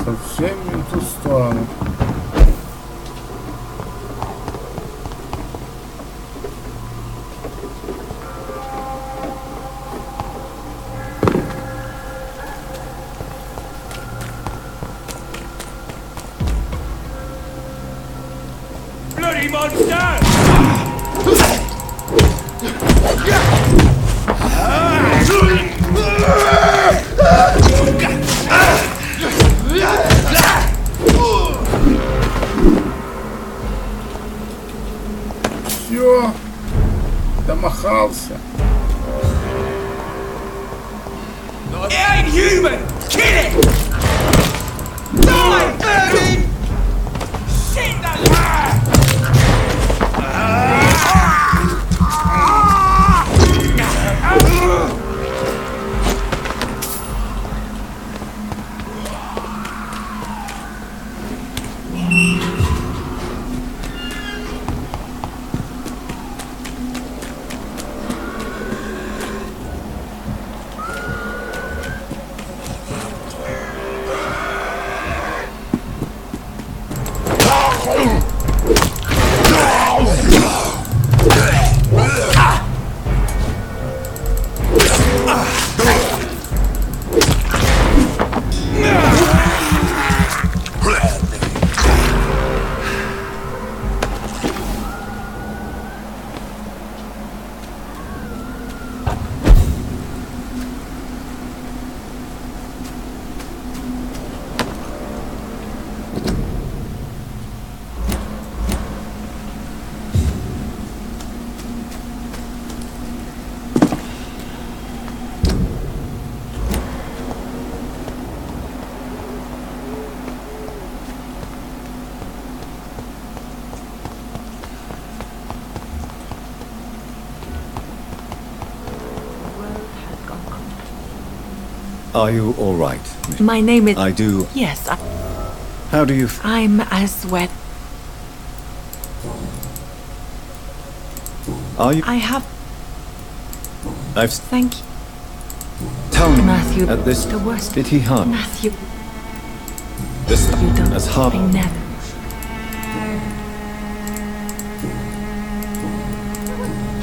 Совсем не в ту сторону. Bloody monster! Все, домахался. It ain't human! Kill it! Die, Bernie! Shit, Are you all right? My name is... I do. Yes, How do you... I'm as wet. Are you... I have... I've... Thank you. Tell me, Matthew, at this... the worst... Did he harm? Matthew, This... you don't... As hard... I never...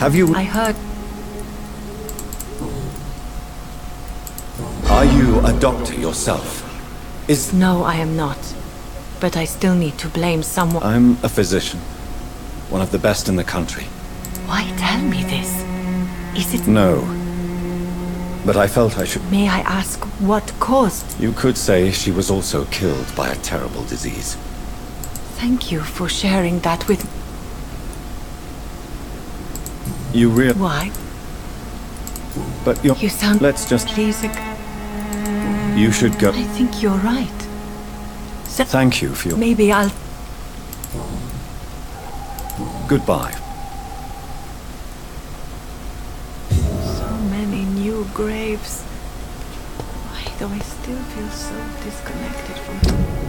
Have you... I heard... Are you a doctor yourself? No, I am not. But I still need to blame someone. I'm a physician. One of the best in the country. Why tell me this? Is it... No. But I felt I should... May I ask what caused? You could say she was also killed by a terrible disease. Thank you for sharing that with me. You really... Why? But you're... You sound... Let's just... Please... You should go... I think you're right. So Thank you for your... Maybe I'll... Goodbye. So many new graves. Why do I still feel so disconnected from...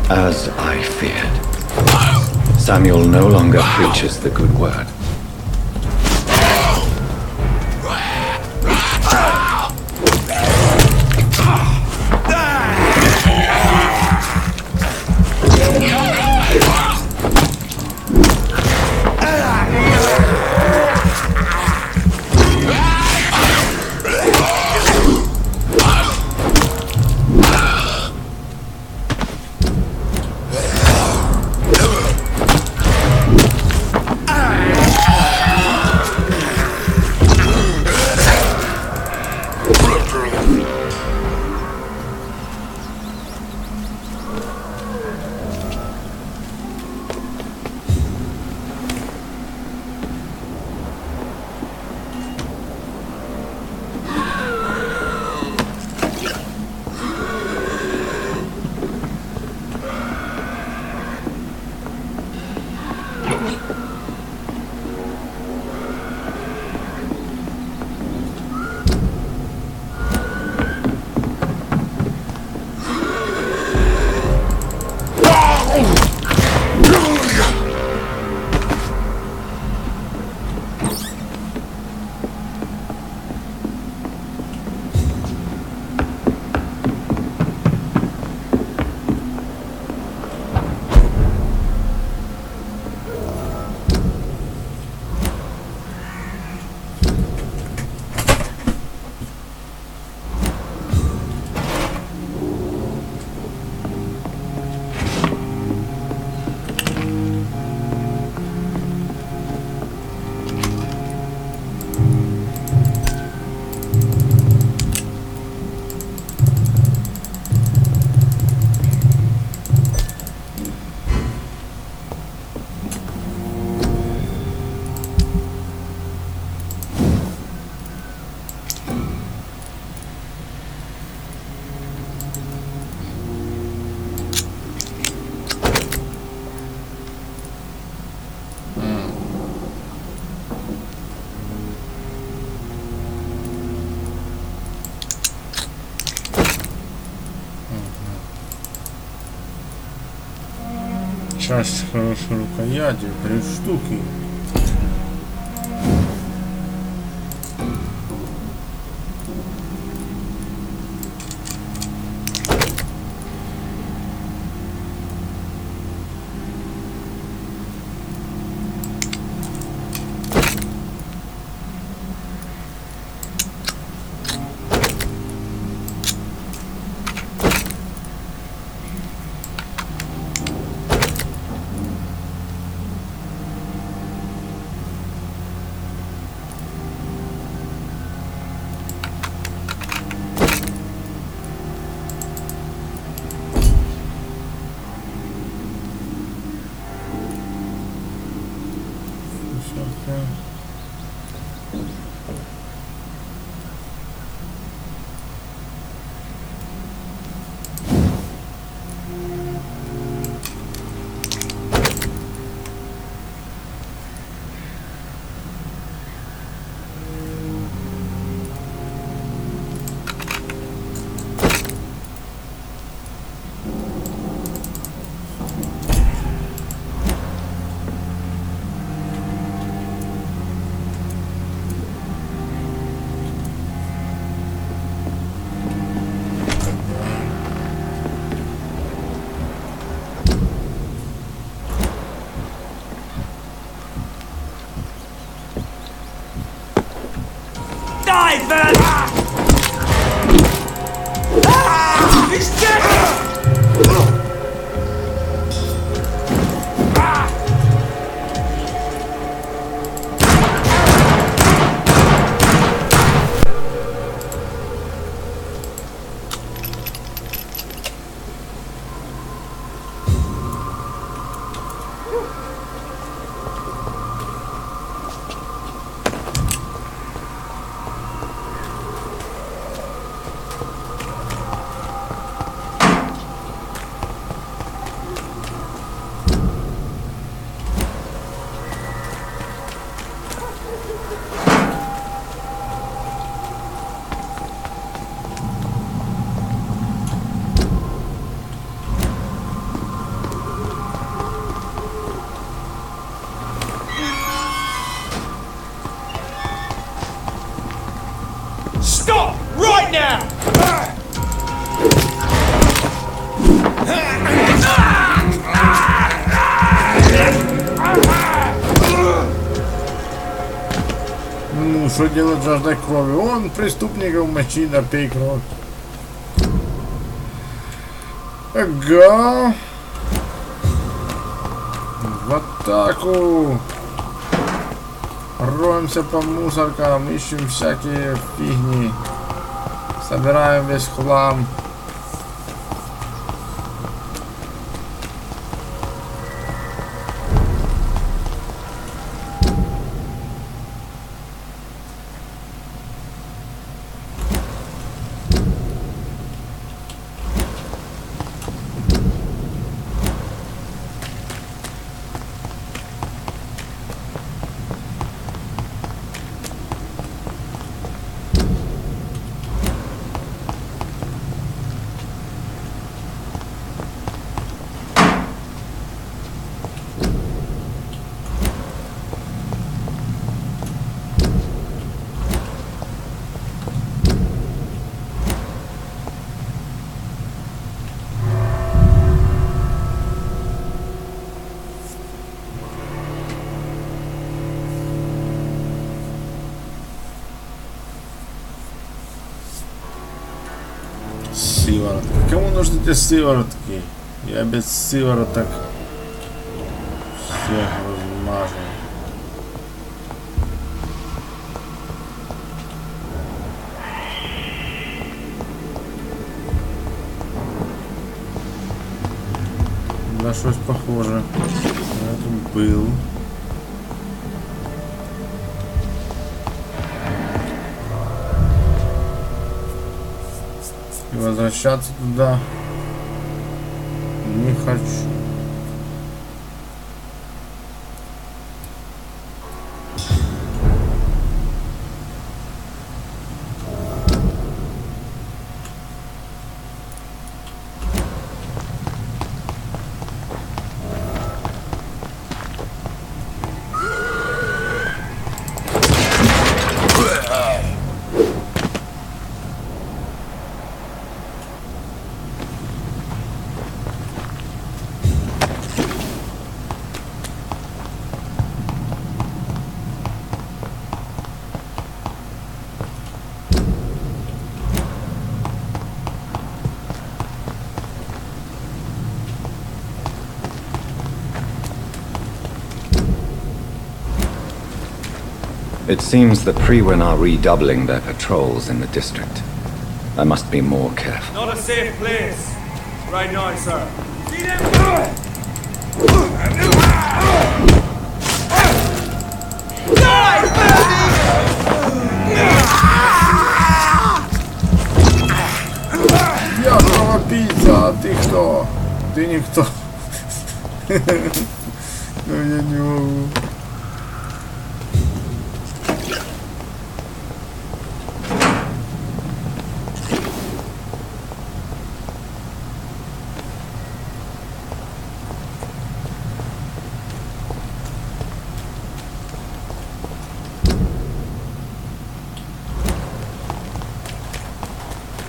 As I feared, Samuel no longer preaches the good word. Часть хорошей рукояти, 3 штуки. man! He's dead! Stop! Right now! Ну, что делать жаждой крови? Он преступников мочина, пей кровь. Ага. В атаку. Роемся по мусоркам, ищем всякие фигни. Собираем весь хлам. Сыворотки. Кому нужны эти сыворотки? Я без сывороток всех размажу. Да, что-то похоже. Я тут был. И возвращаться туда не хочу. It seems the Priwen are redoubling their patrols in the district. I must be more careful. Not a safe place. Right now, sir. Я кровопийца, а ты кто? Ты никто. Но я не могу.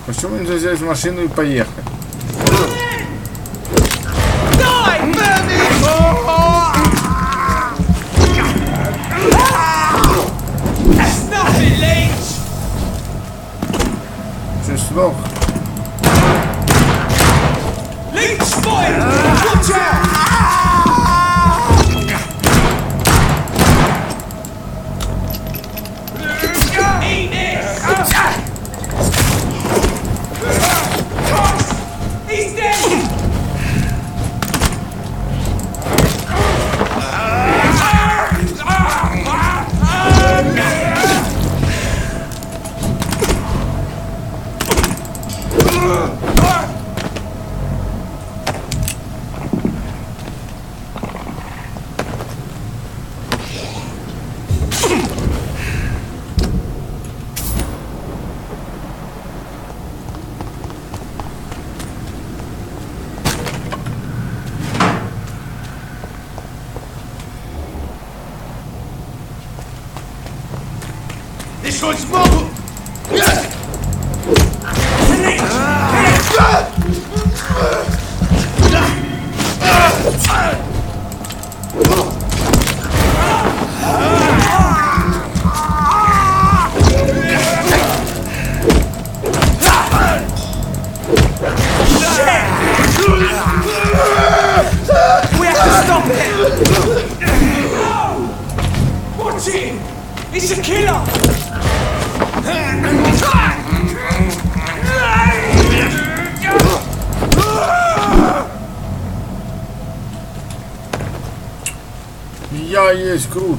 Почему нельзя взять машину и поехать? сдох. Leech spotted! Watch out! Eat this! He's dead! This one's mobile! We have to stop it! No! Watch it! It's a killer! Я есть крут.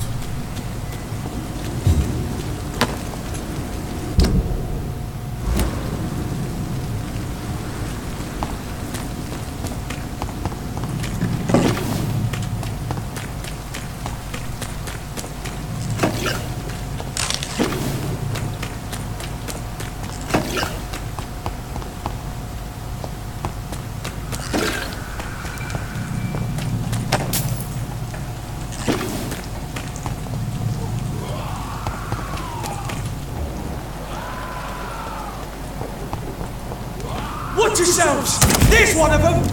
Watch yourselves! There's one of them!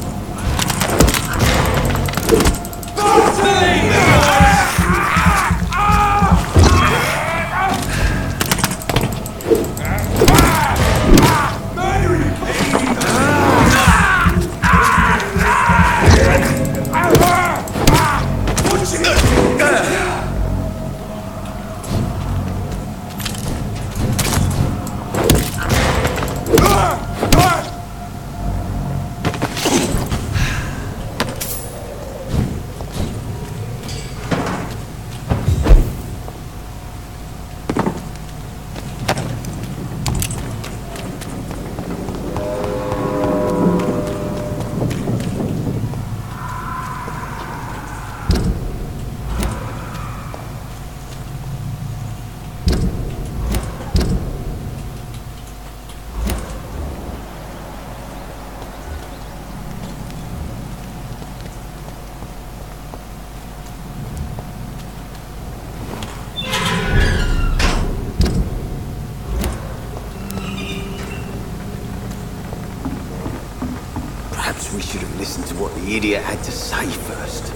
Perhaps we should have listened to what the idiot had to say first.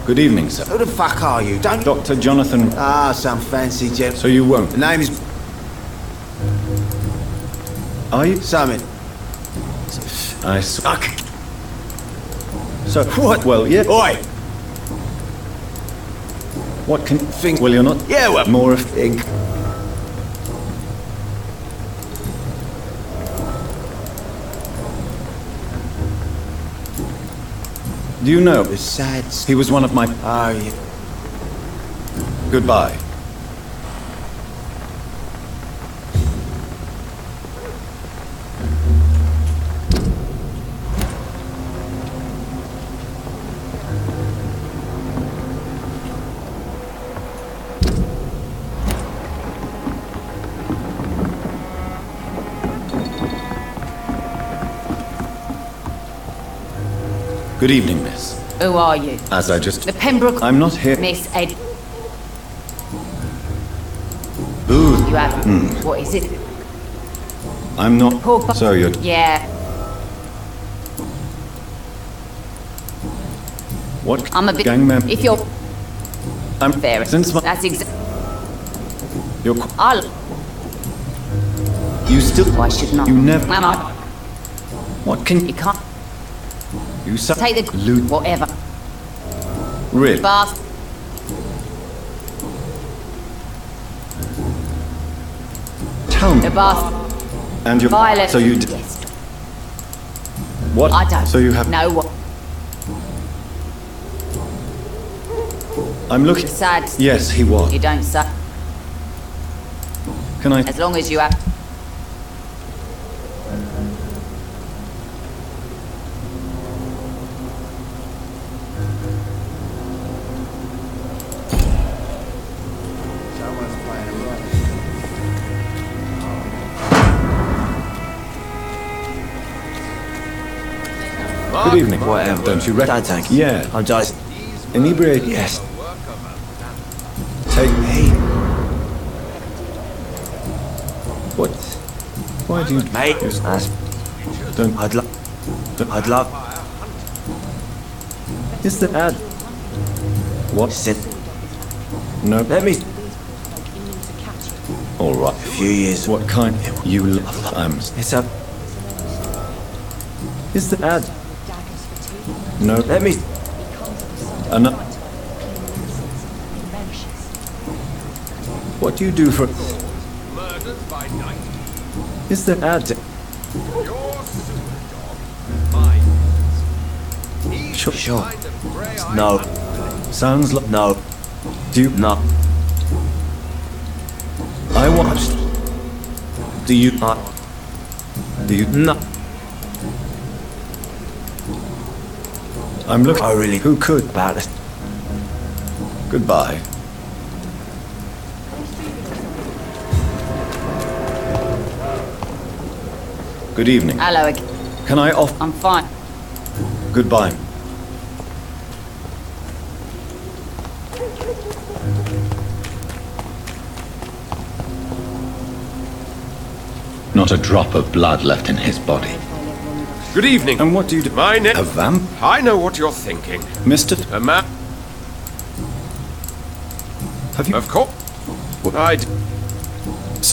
Good evening, sir. Who the fuck are you? Don't... Dr. Jonathan... Ah, some fancy gent. So you won't? The name is... Are you? Summit. I suck. So, what? Well, yeah. Oi! What can... Think... Will you not? Yeah, well... More of... Think... Do you know? Besides... He was one of my... Oh, yeah. Goodbye. Good evening, miss. Who are you? As I just... The Pembroke... I'm not here... Miss Ed... Ooh. You haven't... What is it? I'm not... Poor So you're... Yeah. What... I'm a bit... Gang member... If you're... I'm Fair. since my That's exactly. you're you still Why should not? you never Am I? what can You can't you say take the loot whatever. really Bastard. tell me The bastard. and you Violet. so you d- Yes. what I don't so you have know what. I'm looking Sad. yes he was You don't say. can I As long as you have. good evening Whatever. don't you reckon Don't take it. yeah I'm just... inebriated Yes. take me what why do you Mate. Yes. That's... don't I'd love... is the ad what Sit. no Let me... all right A few years... what kind you It's a... is the ad no Let me... enough what do you do for is the ad Sure. No. sounds like No. do you No. I watched do you do you No. I'm looking I really... who could About this. goodbye good evening Hello again. can I off I'm fine. goodbye not a drop of blood left in his body Good evening. and what do you do My name. a vamp I know what you're thinking. Mr. A man. have you Of course. I.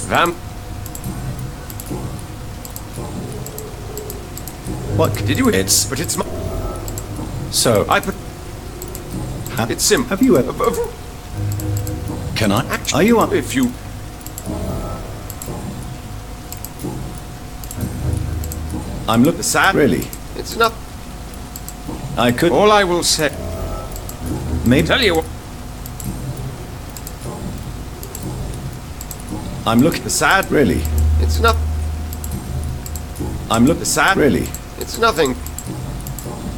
Vamp. what Did you? it's But it's my. so I put. It's simple. have you ever can I are you on If you. I'm looking Sad. really It's not. I could All I will say. maybe Tell you what. I'm looking Sad. really It's not. I'm looking Sad. really It's nothing.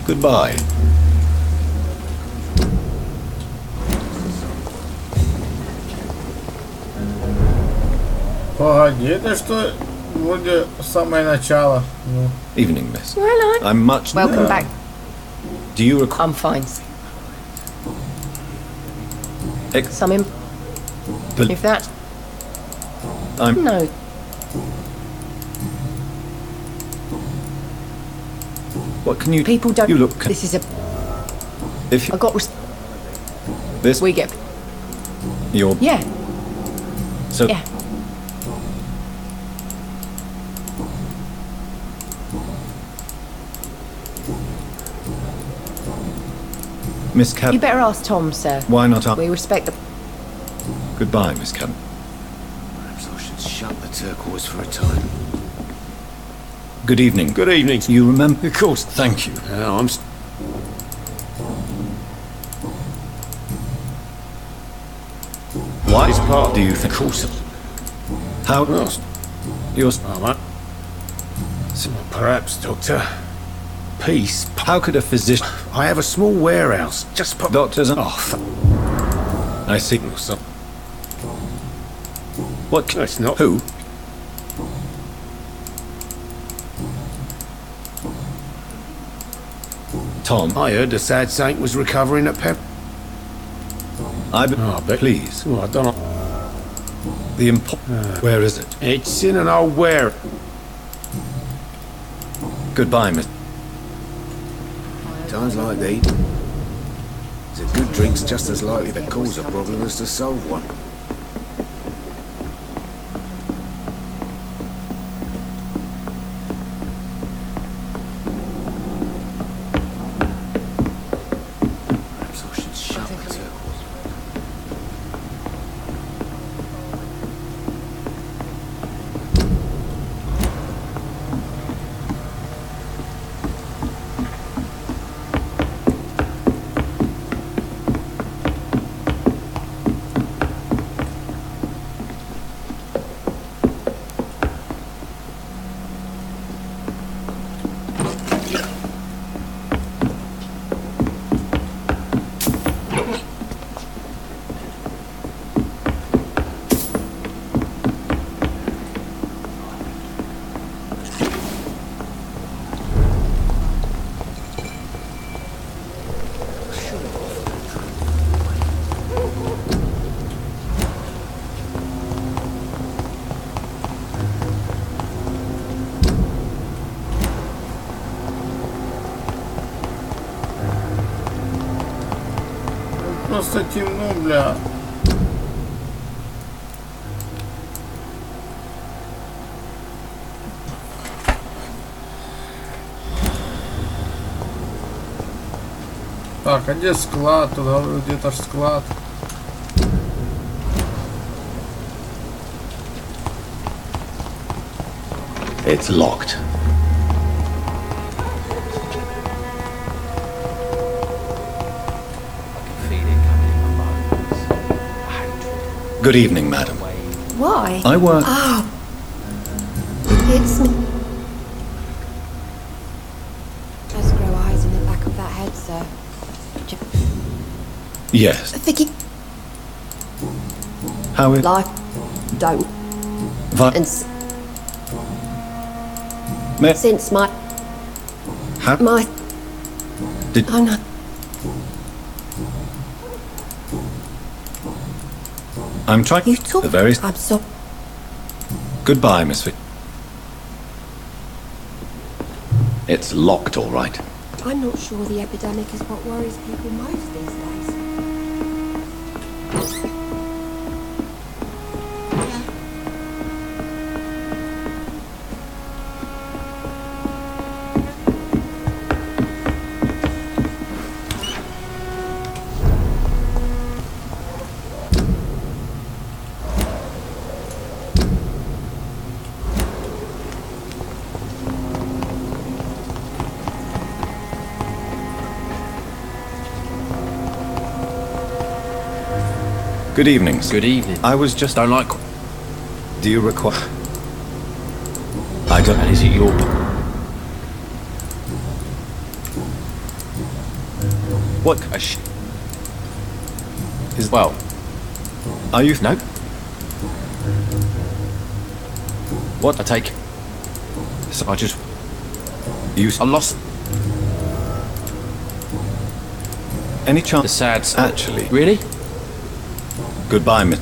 goodbye Погоди, это что вроде самое начало. Ну. evening miss Well, I'm much Welcome back. do you recall I'm fine. Ex- Some imp. But- If that. I'm No. what can you People don't. you look This is a. if you, I got. this We get. you're Yeah. so Yeah. Miss Cab You better ask Tom, sir. why not up We respect the. goodbye Miss Cab Perhaps I should shut the turquoise for a time. good evening Good evening. you remember Of course. thank you I'm... what This part... do you think Of course. how Well, you're perhaps, Doctor. Peace. how could a physician I have a small warehouse. Just put... doctors and Oh, I see so... what No, it's not. who Tom I heard the sad saint was recovering at Pep... I Oh, but... please Oh, I don't know. the where is it It's in an old ware... goodbye Miss Times like these. A good drink's just as likely to cause a problem as to solve one. Perhaps I should shut the door. Просто темно, бля. Так, а где склад? Тут говорю, где-то ж склад. It's locked. Good evening, madam. Why? I work... Oh. It's me. Does grow eyes in the back of that head, sir. Yes. Vicky. How it... Life. Don't. And since my... How... My... Did... Oh, no. I'm trying... You talk... The very... I'm so... Goodbye, Miss Vic. It's locked, all right. I'm not sure the epidemic is what worries people most these days. Good evening, sir. Good evening. I was just... Don't like... Do you require... I don't... And is it your... What? Is... Well... Are you... No. What? I take... So I just... You... I lost... Any chance... The sad... Actually... Really? Goodbye, Miss...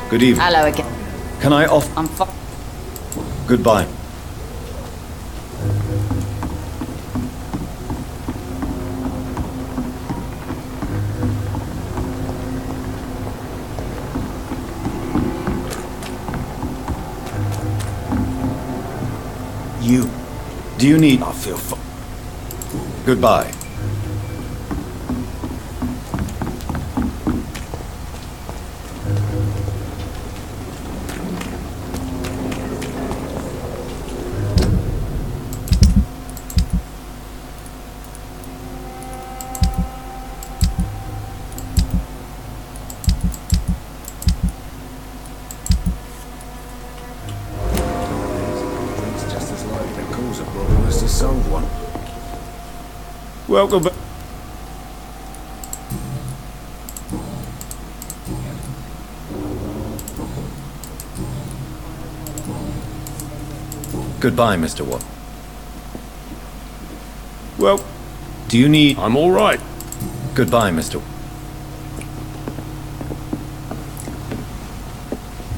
Good evening. Hello again. Can I off... I'm fine. Goodbye. You. Do you need... I feel Goodbye. a sold one. Welcome back. Goodbye, Mr. Watt. Well, do you need... I'm all right. Goodbye, Mr.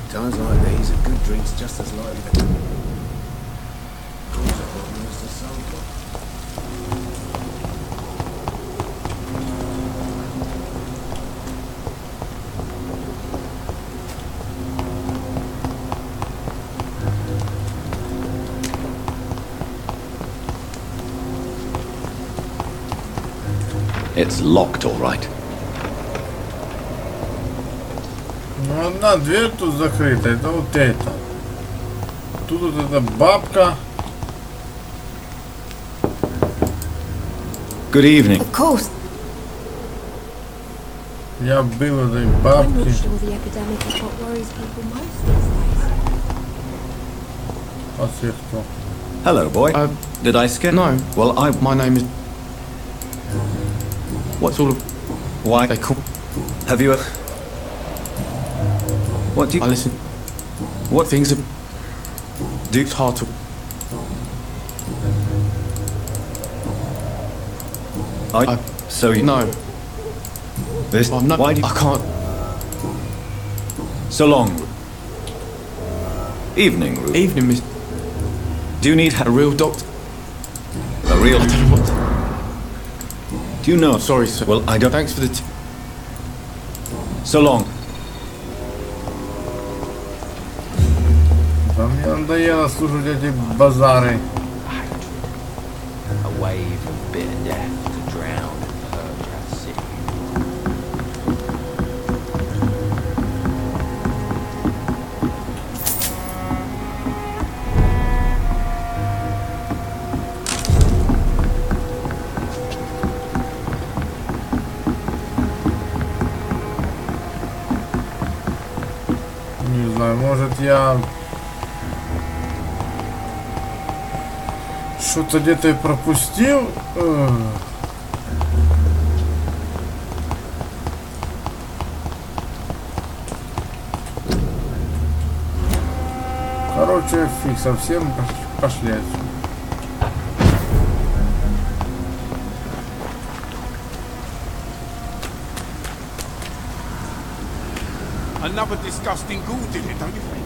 Times like these, a good drink's just as likely to... cause a problem as the sold one. It's locked, all right. Ну, одна дверь тут закрыта, это вот это. Тут вот эта бабка. Good evening. Of course. Я был этой I'm бабки. not sure the epidemic is what worries people most these days. А все кто? Hello, boy. Did I scare? No. Well, My name is... What sort of... Why? They call... Have you... What do you... I listen... What things are... Do... It's hard to... So you... No. This... I'm not... Why do you... I can't... So long. Evening, Ruth. Evening, miss... Do you need... A real doctor? A real... I don't know what... Do you know... Sorry, sir. Well, I don't... Thanks for the... So long. Да мне надоело слушать эти базары. A wave of bitter death to drown and purge our city. Не знаю, может я... Что-то где-то и пропустил. Короче, фиг совсем, пошли отсюда. Another disgusting ghoul did it, don't you think?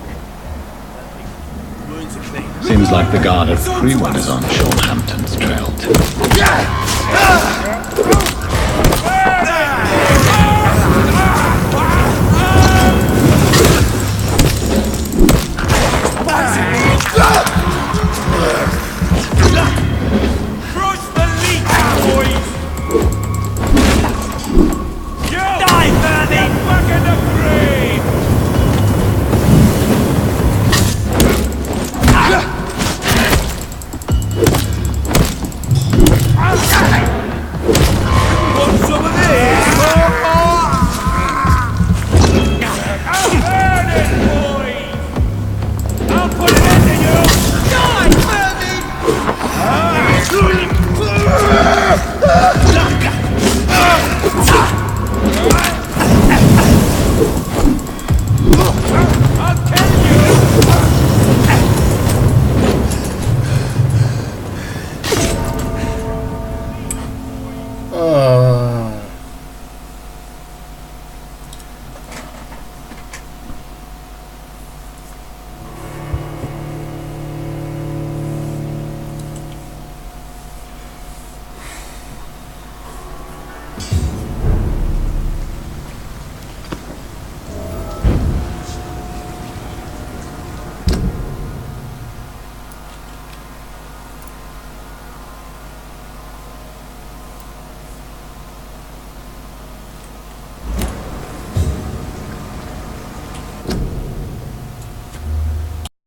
Wounds are clean. Seems like the guard at Freeman is on Sean Hampton's trail too.